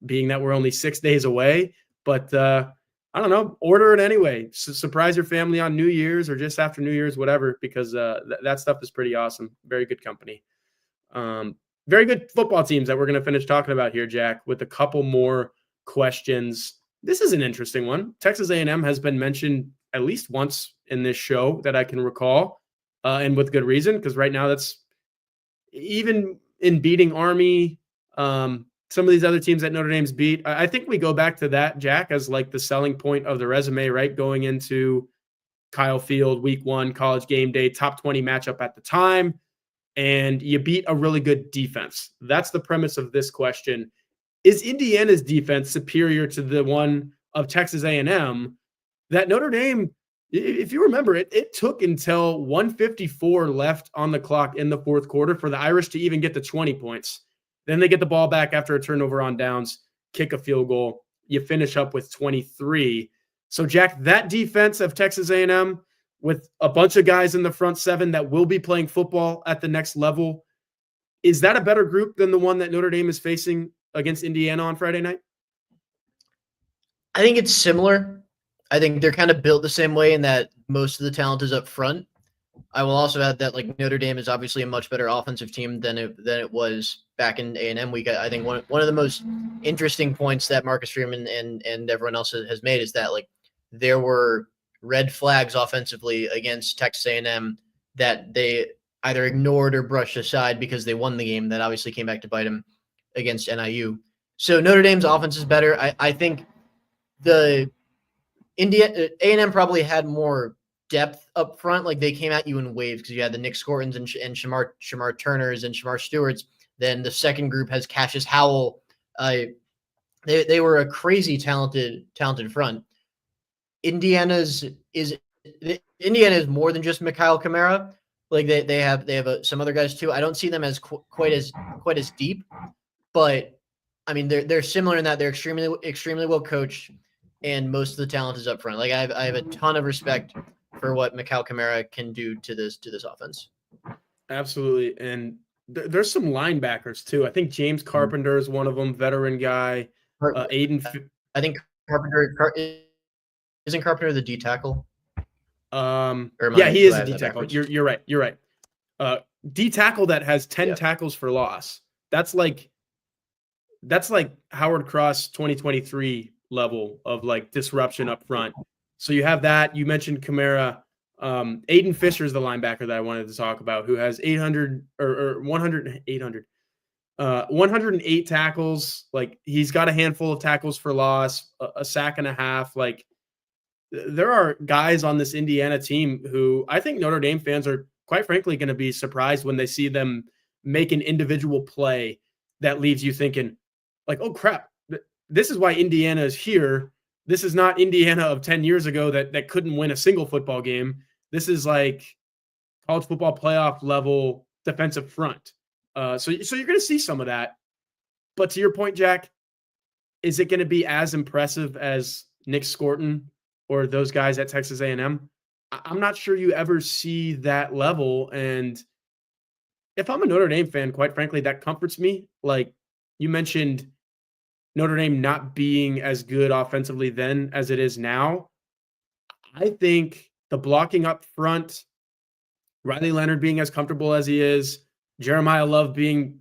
being that we're only 6 days away. But I don't know. Order it anyway. Surprise your family on New Year's or just after New Year's, whatever, because that stuff is pretty awesome. Very good company. Very good football teams that we're going to finish talking about here, Jack, with a couple more questions. This is an interesting one. Texas A&M has been mentioned at least once in this show that I can recall, and with good reason, because right now that's even in beating Army, some of these other teams that Notre Dame's beat. I think we go back to that, Jack, as like the selling point of the resume, right? Going into Kyle Field, week 1, college game day, top 20 matchup at the time, and you beat a really good defense. That's the premise of this question. Is Indiana's defense superior to the one of Texas A&M that Notre Dame, if you remember, it took until 1:54 left on the clock in the fourth quarter for the Irish to even get to 20 points. Then they get the ball back after a turnover on downs, kick a field goal. You finish up with 23. So, Jack, that defense of Texas A&M with a bunch of guys in the front seven that will be playing football at the next level, is that a better group than the one that Notre Dame is facing against Indiana on Friday night? I think it's similar. I think they're kind of built the same way in that most of the talent is up front. I will also add that like Notre Dame is obviously a much better offensive team than it was back in A&M week. I think one of the most interesting points that Marcus Freeman and everyone else has made is that like there were red flags offensively against Texas A&M that they either ignored or brushed aside because they won the game. That obviously came back to bite them against NIU. So Notre Dame's offense is better. I think the A&M probably had more depth up front. Like they came at you in waves because you had the Nick Scortons and Shamar Turners and Shamar Stewarts. Then the second group has Cassius Howell. They were a crazy talented front. Indiana is more than just Mikhail Kamara. Like they have some other guys too. I don't see them as quite as deep, but I mean they're similar in that they're extremely well coached, and most of the talent is up front. Like I have a ton of respect for what Mikhail Kamara can do to this offense. Absolutely, and there's some linebackers too. I think James Carpenter is one of them, veteran guy. Aiden, I think Carpenter isn't Carpenter the D tackle. Yeah, he is a D tackle. You're right. D tackle that has 10 tackles for loss. That's like Howard Cross 2023 level of like disruption up front. So you have that. You mentioned Kamara. Aiden Fisher is the linebacker that I wanted to talk about, who has 108 tackles. Like he's got a handful of tackles for loss, a sack and a half. Like there are guys on this Indiana team who I think Notre Dame fans are quite frankly going to be surprised when they see them make an individual play that leaves you thinking like, oh crap, this is why Indiana is here. This is not Indiana of 10 years ago that couldn't win a single football game. This is like college football playoff level defensive front. So you're going to see some of that. But to your point, Jack, is it going to be as impressive as Nick Scorton or those guys at Texas A&M? I'm not sure you ever see that level. And if I'm a Notre Dame fan, quite frankly, that comforts me. Like you mentioned, Notre Dame not being as good offensively then as it is now. I think the blocking up front, Riley Leonard being as comfortable as he is, Jeremiah Love being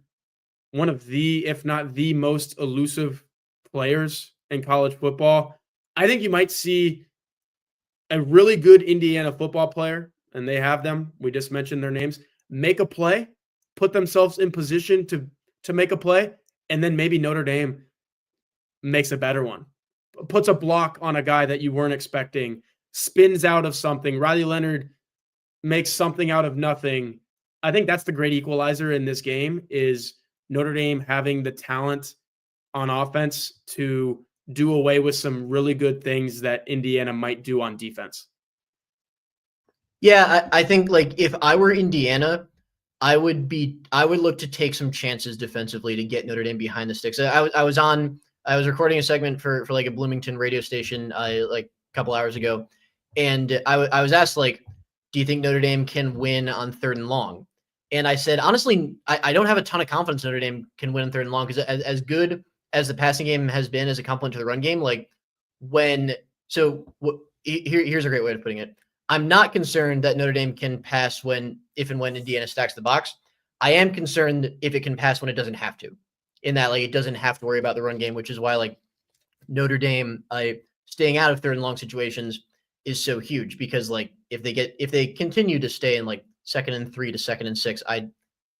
one of the, if not the most elusive players in college football, I think you might see a really good Indiana football player, and they have them. We just mentioned their names. Make a play, put themselves in position to make a play, and then maybe Notre Dame makes a better one. puts a block on a guy that you weren't expecting, spins out of something. Riley Leonard makes something out of nothing. I think that's the great equalizer in this game is Notre Dame having the talent on offense to do away with some really good things that Indiana might do on defense. Yeah, I think like if I were Indiana, I would look to take some chances defensively to get Notre Dame behind the sticks. I was recording a segment for like a Bloomington radio station like a couple hours ago, and I was asked like, do you think Notre Dame can win on 3rd and long? And I said, honestly, I don't have a ton of confidence Notre Dame can win on 3rd and long because as good as the passing game has been as a complement to the run game, like here's a great way of putting it. I'm not concerned that Notre Dame can pass if and when Indiana stacks the box. I am concerned if it can pass when it doesn't have to, in that like it doesn't have to worry about the run game, which is why like Notre Dame staying out of 3rd and long situations is so huge because like if they continue to stay in like 2nd and 3 to 2nd and 6,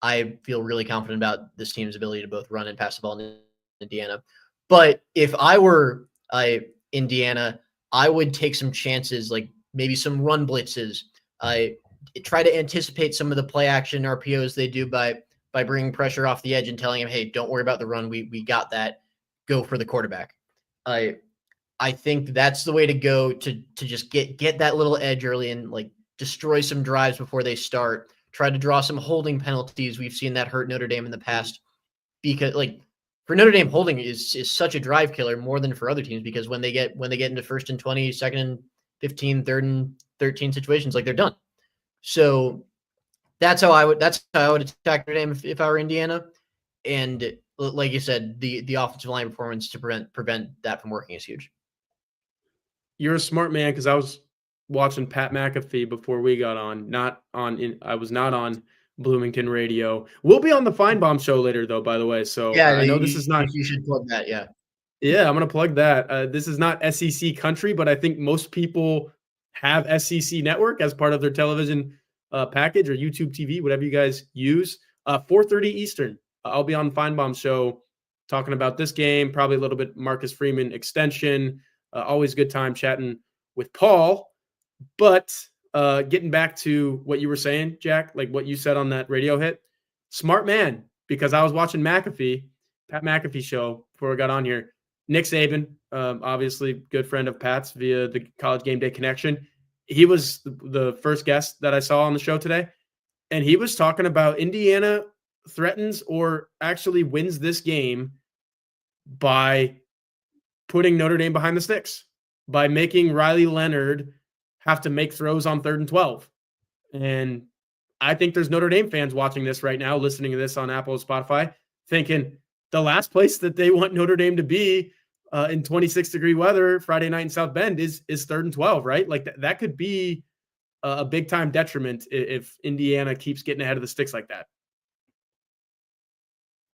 I feel really confident about this team's ability to both run and pass the ball in Indiana. But if I were Indiana, I would take some chances, like maybe some run blitzes. Try to anticipate some of the play action RPOs they do by bringing pressure off the edge and telling him, hey, don't worry about the run. We got that. Go for the quarterback. I think that's the way to go to just get that little edge early and like destroy some drives before they start. Try to draw some holding penalties. We've seen that hurt Notre Dame in the past because like for Notre Dame, holding is such a drive killer more than for other teams because when they get into 1st and 20, 2nd and 15, 3rd and 13 situations, like they're done. So that's how I would attack Notre Dame if I were Indiana. And like you said, the offensive line performance to prevent that from working is huge. You're a smart man because I was watching Pat McAfee before we got on. I was not on Bloomington radio. We'll be on the Feinbaum show later, though. By the way, so yeah, I know this is not. You should plug that. Yeah. Yeah, I'm gonna plug that. This is not SEC country, but I think most people have SEC network as part of their television package or YouTube TV, whatever you guys use. 4:30 Eastern. I'll be on Feinbaum's show talking about this game, probably a little bit Marcus Freeman extension. Always good time chatting with Paul. But getting back to what you were saying, Jack, like what you said on that radio hit, smart man, because I was watching Pat McAfee show before I got on here. Nick Saban, obviously good friend of Pat's via the College Game Day connection. He was the first guest that I saw on the show today, and he was talking about Indiana threatens or actually wins this game by putting Notre Dame behind the sticks, by making Riley Leonard have to make throws on 3rd and 12. And I think there's Notre Dame fans watching this right now, listening to this on Apple and Spotify, thinking the last place that they want Notre Dame to be in 26-degree weather Friday night in South Bend is 3rd and 12, right? Like that could be a big-time detriment if Indiana keeps getting ahead of the sticks like that.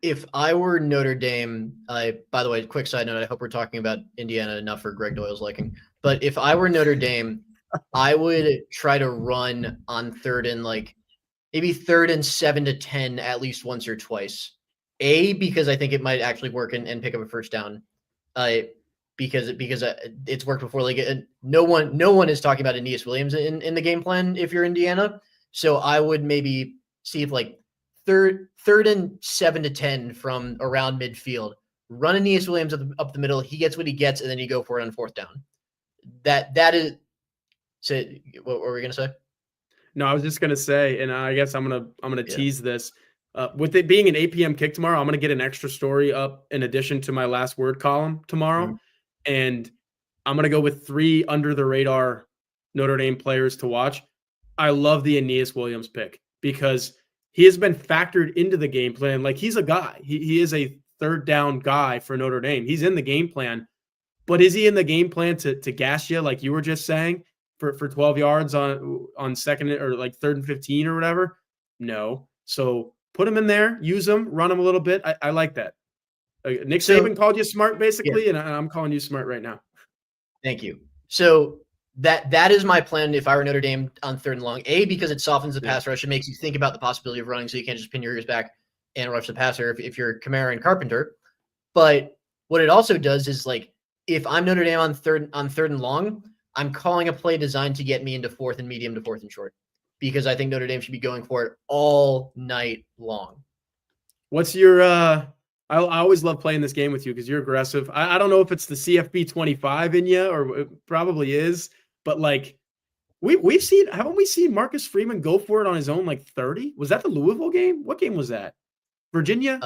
If I were Notre Dame, by the way, quick side note, I hope we're talking about Indiana enough for Greg Doyle's liking. But if I were Notre Dame, I would try to run on 3rd and like maybe 3rd and 7 to 10 at least once or twice. Because I think it might actually work and pick up a first down. Because it's worked before. Like no one is talking about Aeneas Williams in the game plan if you're Indiana. So I would maybe see if like third and 7 to 10 from around midfield, run Aeneas Williams up the middle. He gets what he gets, and then you go for it on 4th down. That is. So what were we gonna say? No, I was just gonna say, and I guess I'm gonna tease this. With it being an 8 p.m. kick tomorrow, I'm going to get an extra story up in addition to my last word column tomorrow. Mm-hmm. And I'm going to go with 3 under-the-radar Notre Dame players to watch. I love the Aeneas Williams pick because he has been factored into the game plan. Like, he's a guy. He is a 3rd down guy for Notre Dame. He's in the game plan. But is he in the game plan to gas you, like you were just saying, for 12 yards on 2nd or like 3rd and 15 or whatever? No. So put him in there, use him, run him a little bit. I like that. Nick Saban called you smart, basically, and I'm calling you smart right now. Thank you. So that is my plan if I were Notre Dame on 3rd and long. Because it softens the pass rush. It makes you think about the possibility of running so you can't just pin your ears back and rush the passer if you're Kamara and Carpenter. But what it also does is, like, if I'm Notre Dame on third and long, I'm calling a play designed to get me into fourth and medium to fourth and short, because I think Notre Dame should be going for it all night long. What's your I always love playing this game with you because you're aggressive. I don't know if it's the CFP 25 in you, or it probably is, but like we've seen, haven't we seen Marcus Freeman go for it on his own like 30? Was that the Louisville game? What game was that? Virginia?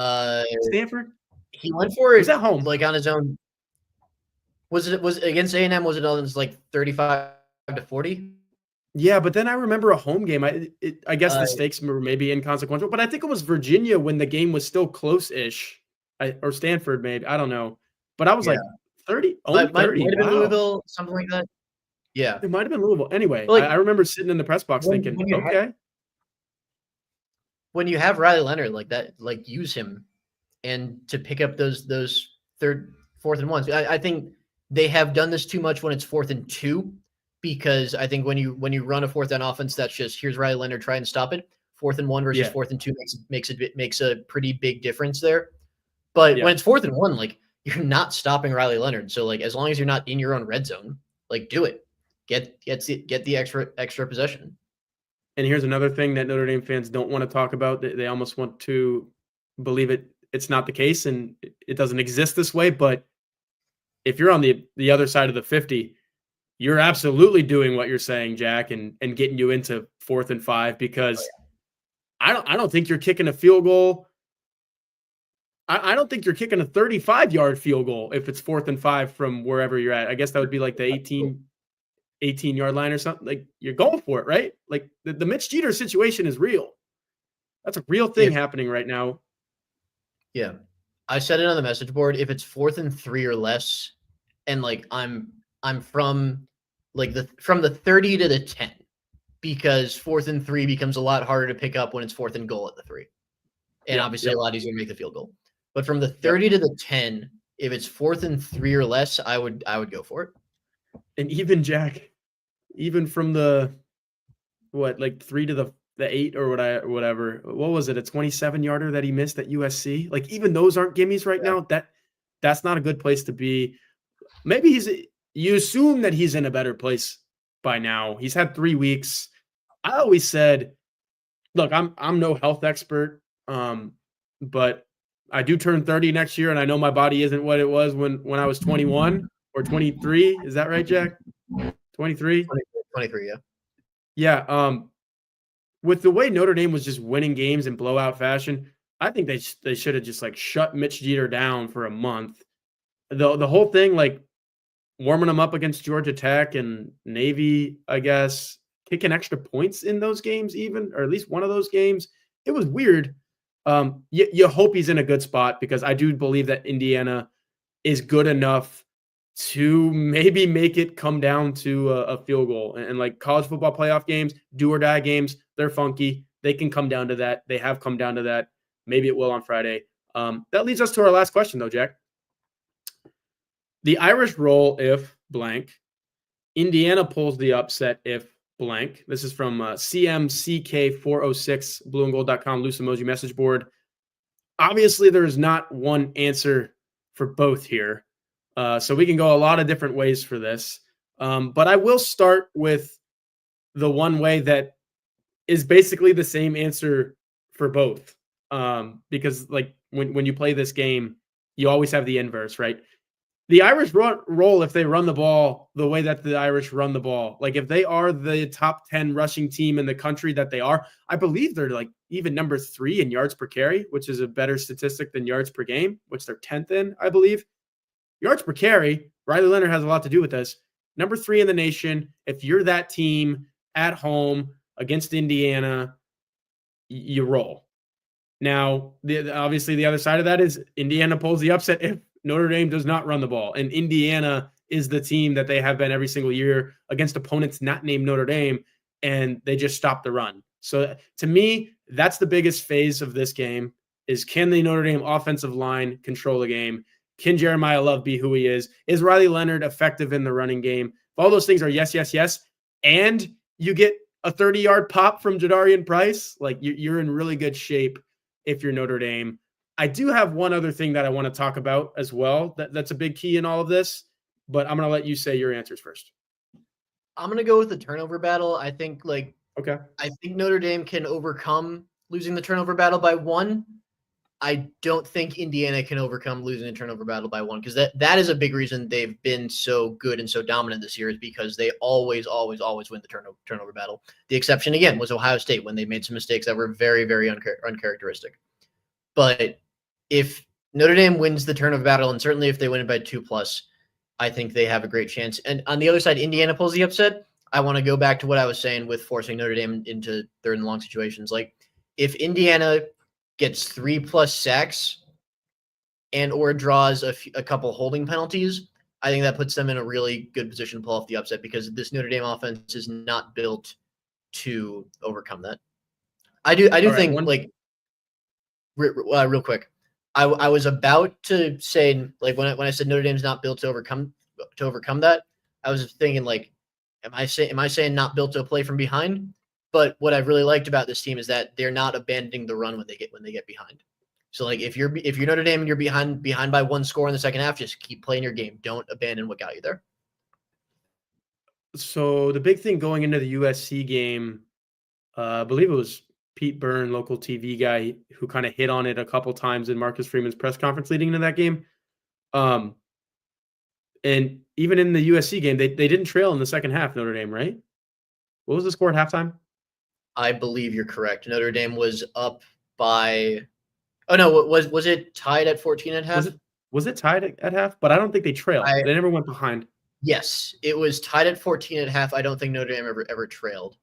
Stanford? He went for Was it that home? like on his own. Was it against A&M? Was it on like 35 to 40? Yeah, but then I remember a home game. I guess the stakes were maybe inconsequential, but I think it was Virginia when the game was still close-ish, or Stanford maybe. I don't know, but I was like 30, only 30. Might have been Wow, Louisville, something like that. Yeah, it might have been Louisville. Anyway, like, I remember sitting in the press box thinking, okay. When you have Riley Leonard like that, like use him and to pick up those third, fourth and ones. I think they have done this too much when it's 4th and 2, because I think when you run a fourth down offense, that's just here's Riley Leonard, try and stop it. 4th and 1 versus 4th and 2 makes a pretty big difference there. But when it's 4th and 1, like you're not stopping Riley Leonard. So like as long as you're not in your own red zone, like do it. Get the extra possession. And here's another thing that Notre Dame fans don't want to talk about. They almost want to believe it's not the case and it doesn't exist this way. But if you're on the other side of the 50, you're absolutely doing what you're saying, Jack, and getting you into 4th and 5, because I don't think you're kicking a field goal. I don't think you're kicking a 35-yard field goal if it's 4th and 5 from wherever you're at. I guess that would be like the 18-yard line or something. Like you're going for it, right? Like the Mitch Jeter situation is real. That's a real thing happening right now. Yeah. I said it on the message board. If it's 4th and 3 or less, and like I'm from like from the 30 to the 10, because 4th and 3 becomes a lot harder to pick up when it's 4th and goal at the 3. And obviously a lot easier to make the field goal. But from the 30 to the 10, if it's 4th and 3 or less, I would go for it. And even Jack, even from the 3 to the 8 or whatever. What was it? A 27-yarder that he missed at USC? Like even those aren't gimmies right now. That's not a good place to be. Maybe you assume that he's in a better place by now. He's had 3 weeks. I always said, look, I'm no health expert, but I do turn 30 next year, and I know my body isn't what it was when I was 21 or 23. Is that right, Jack? 23? 23, yeah. Yeah. With the way Notre Dame was just winning games in blowout fashion, I think they should have just like shut Mitch Jeter down for a month. The whole thing, like warming them up against Georgia Tech and Navy, I guess, kicking extra points in those games, even, or at least one of those games. It was weird. You hope he's in a good spot, because I do believe that Indiana is good enough to maybe make it come down to a field goal. And like college football playoff games, do or die games, they're funky. They can come down to that. They have come down to that. Maybe it will on Friday. That leads us to our last question, though, Jack. The Irish roll if blank. Indiana pulls the upset if blank. This is from CMCK406, blueandgold.com, loose emoji message board. Obviously, there's not one answer for both here. So we can go a lot of different ways for this. But I will start with the one way that is basically the same answer for both. Because like when you play this game, you always have the inverse, right? The Irish roll if they run the ball the way that the Irish run the ball. Like if they are the top 10 rushing team in the country that they are, I believe they're like even number 3 in yards per carry, which is a better statistic than yards per game, which they're 10th in, I believe. Yards per carry, Riley Leonard has a lot to do with this. Number 3 in the nation. If you're that team at home against Indiana, you roll. Now, obviously the other side of that is Indiana pulls the upset if Notre Dame does not run the ball. And Indiana is the team that they have been every single year against opponents not named Notre Dame, and they just stop the run. So to me, that's the biggest phase of this game is, can the Notre Dame offensive line control the game? Can Jeremiah Love be who he is? Is Riley Leonard effective in the running game? If all those things are yes, yes, yes, and you get a 30-yard pop from Jadarian Price, like you're in really good shape if you're Notre Dame. I do have one other thing that I want to talk about as well that's a big key in all of this. but I'm going to let you say your answers first. I'm going to go with the turnover battle. I think Okay. I think Notre Dame can overcome losing the turnover battle by 1. I don't think Indiana can overcome losing the turnover battle by 1 because that is a big reason they've been so good and so dominant this year is because they always win the turnover battle. The exception, again, was Ohio State when they made some mistakes that were very, very uncharacteristic. But if Notre Dame wins the turnover battle, and certainly if they win it by 2+, I think they have a great chance. And on the other side, Indiana pulls the upset. I want to go back to what I was saying with forcing Notre Dame into third and long situations. Like if Indiana gets 3+ sacks and or draws a couple holding penalties, I think that puts them in a really good position to pull off the upset because this Notre Dame offense is not built to overcome that. I do think real quick. I was about to say like when I said Notre Dame's not built to overcome that, I was thinking like, am I saying not built to play from behind? But what I've really liked about this team is that they're not abandoning the run when they get behind. So like if you're Notre Dame and you're behind by 1 score in the second half, just keep playing your game. Don't abandon what got you there. So the big thing going into the USC game, I believe it was Pete Byrne, local TV guy, who kind of hit on it a couple times in Marcus Freeman's press conference leading into that game. And even in the USC game, they didn't trail in the second half, Notre Dame, right? What was the score at halftime? I believe you're correct. Notre Dame was up by – oh, no, was it tied at 14 at half? Was it tied at half? But I don't think they trailed. They never went behind. Yes, it was tied at 14 at half. I don't think Notre Dame ever trailed.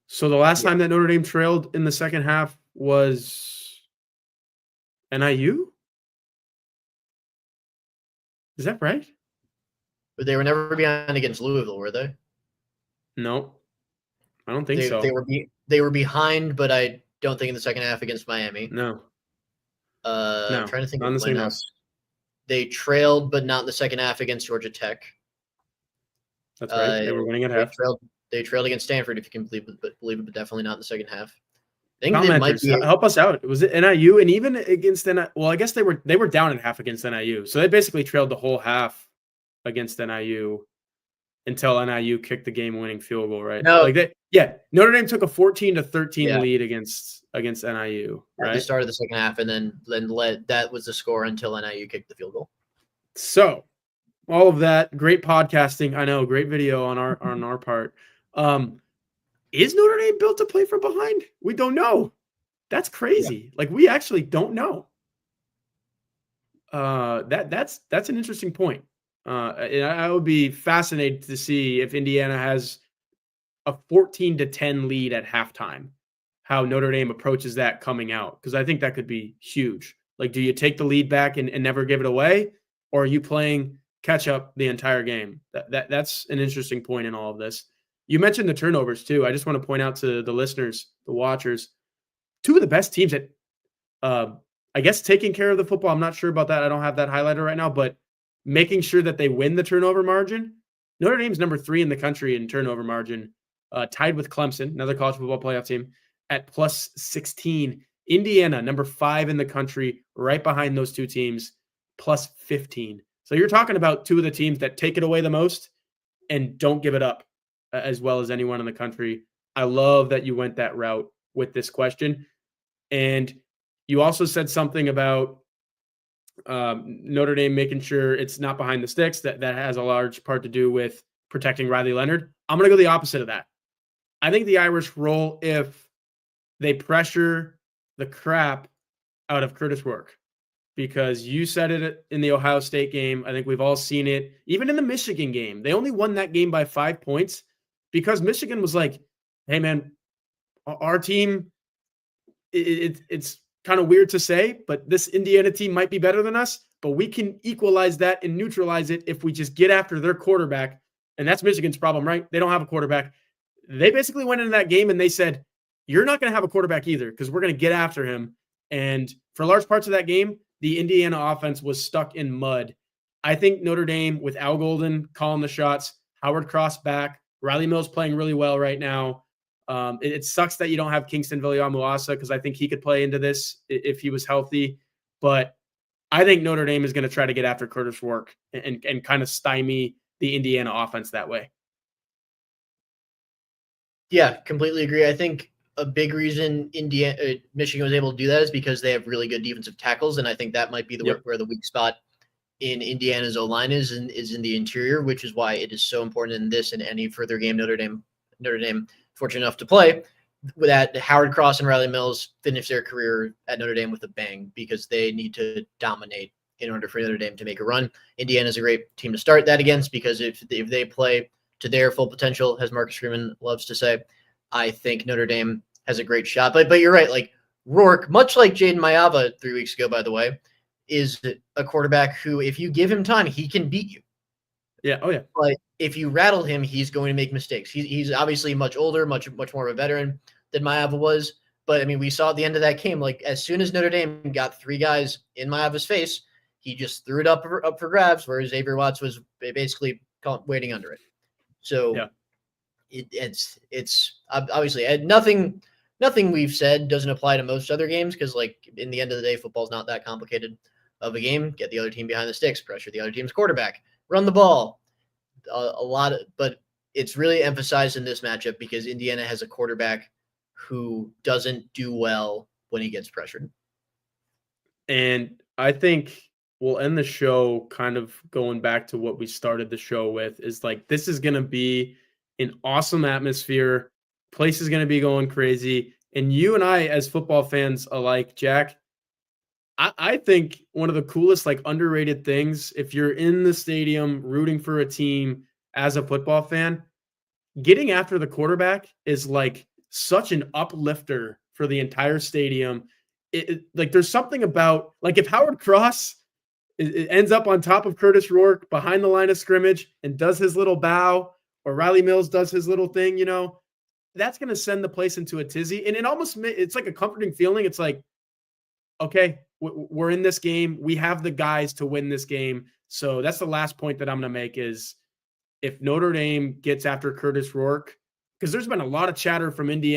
So the last time that Notre Dame trailed in the second half was NIU? Is that right? But they were never behind against Louisville, were they? No, I don't think so. They were behind, but I don't think in the second half against Miami. No. I'm trying to think of when else. They trailed, but not in the second half against Georgia Tech. That's right. They were winning at half. They trailed against Stanford, if you can believe it, but definitely not in the second half. I think they might be. Help us out. Was it NIU? And even against NIU, well, I guess they were down at half against NIU, so they basically trailed the whole half against NIU until NIU kicked the game-winning field goal, right? No, Notre Dame took a 14-13 lead against NIU, right? At the start of the second half, and then that was the score until NIU kicked the field goal. So, all of that great podcasting, I know, great video on our part. Is Notre Dame built to play from behind? We don't know. That's crazy. Yeah. Like we actually don't know. That's an interesting point. And I would be fascinated to see if Indiana has a 14-10 lead at halftime, how Notre Dame approaches that coming out. Because I think that could be huge. Like, do you take the lead back and never give it away? Or are you playing catch up the entire game? That's an interesting point in all of this. You mentioned the turnovers too. I just want to point out to the listeners, the watchers, 2 of the best teams at, I guess, taking care of the football. I'm not sure about that. I don't have that highlighter right now, but making sure that they win the turnover margin. Notre Dame's number 3 in the country in turnover margin, tied with Clemson, another college football playoff team, at plus 16. Indiana, number 5 in the country, right behind those 2 teams, plus 15. So you're talking about 2 of the teams that take it away the most and don't give it up as well as anyone in the country. I love that you went that route with this question. And you also said something about Notre Dame making sure it's not behind the sticks. That has a large part to do with protecting Riley Leonard. I'm going to go the opposite of that. I think the Irish roll if they pressure the crap out of Curtis Rourke. Because you said it in the Ohio State game. I think we've all seen it. Even in the Michigan game, they only won that game by 5 points because Michigan was like, hey, man, our team, it's kind of weird to say, but this Indiana team might be better than us, but we can equalize that and neutralize it if we just get after their quarterback. And that's Michigan's problem, right? They don't have a quarterback. They basically went into that game and they said, you're not going to have a quarterback either because we're going to get after him. And for large parts of that game, the Indiana offense was stuck in mud. I think Notre Dame, with Al Golden calling the shots, Howard Cross back, Riley Mills playing really well right now. It sucks that you don't have Kingston Viliamu-Asa because I think he could play into this if he was healthy. But I think Notre Dame is going to try to get after Curtis Rourke and kind of stymie the Indiana offense that way. Yeah, completely agree. I think a big reason Michigan was able to do that is because they have really good defensive tackles, and I think that might be where the weak spot in Indiana's O-line is in the interior, which is why it is so important in this and any further game Notre Dame fortunate enough to play, that Howard Cross and Riley Mills finish their career at Notre Dame with a bang, because they need to dominate in order for Notre Dame to make a run. Indiana's a great team to start that against, because if they play to their full potential, as Marcus Freeman loves to say, I think Notre Dame has a great shot. But you're right, like Rourke, much like Jaden Mayava 3 weeks ago, by the way, is a quarterback who, if you give him time, he can beat you. Yeah. Oh, yeah. But if you rattle him, he's going to make mistakes. He's obviously much older, much more of a veteran than Mayava was. But, I mean, we saw at the end of that game, like, as soon as Notre Dame got 3 guys in Mayava's face, he just threw it up for grabs, whereas Xavier Watts was basically waiting under it. So yeah. It's obviously nothing we've said doesn't apply to most other games, because, like, in the end of the day, football's not that complicated of a game. Get the other team behind the sticks, pressure the other team's quarterback, run the ball. But it's really emphasized in this matchup because Indiana has a quarterback who doesn't do well when he gets pressured. And I think we'll end the show kind of going back to what we started the show with, is like, this is going to be an awesome atmosphere. Place is going to be going crazy. And you and I, as football fans alike, Jack, I think one of the coolest, like, underrated things, if you're in the stadium rooting for a team as a football fan, getting after the quarterback is like such an uplifter for the entire stadium. Like, there's something about, like, if Howard Cross it ends up on top of Curtis Rourke behind the line of scrimmage and does his little bow, or Riley Mills does his little thing, that's going to send the place into a tizzy. And it's like a comforting feeling. It's like, okay, we're in this game. We have the guys to win this game. So that's the last point that I'm going to make, is if Notre Dame gets after Curtis Rourke, because there's been a lot of chatter from the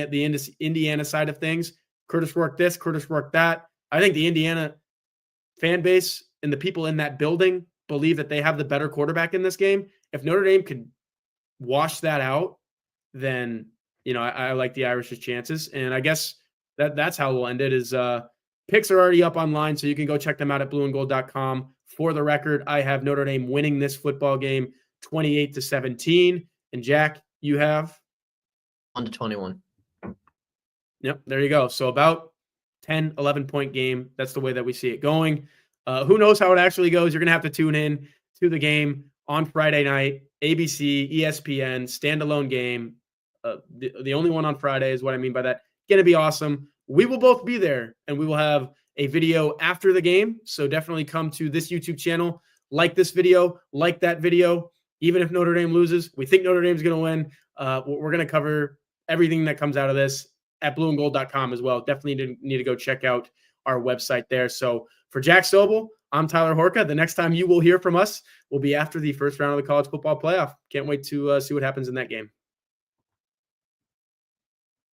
Indiana side of things. Curtis Rourke this, Curtis Rourke that. I think the Indiana fan base and the people in that building believe that they have the better quarterback in this game. If Notre Dame can wash that out, then, I like the Irish's chances. And I guess that's how we'll end it, is picks are already up online, so you can go check them out at blueandgold.com. For the record, I have Notre Dame winning this football game 28-17. And Jack, you have 1-21. Yep, there you go. So about 10, 11-point game. That's the way that we see it going. Who knows how it actually goes? You're going to have to tune in to the game on Friday night, ABC, ESPN, standalone game. The only one on Friday is what I mean by that. Going to be awesome. We will both be there, and we will have a video after the game. So definitely come to this YouTube channel, like this video, like that video. Even if Notre Dame loses, we think Notre Dame's going to win. We're going to cover everything that comes out of this at blueandgold.com as well. Definitely need to go check out our website there. So for Jack Sobel, I'm Tyler Horka. The next time you will hear from us will be after the first round of the college football playoff. Can't wait to see what happens in that game.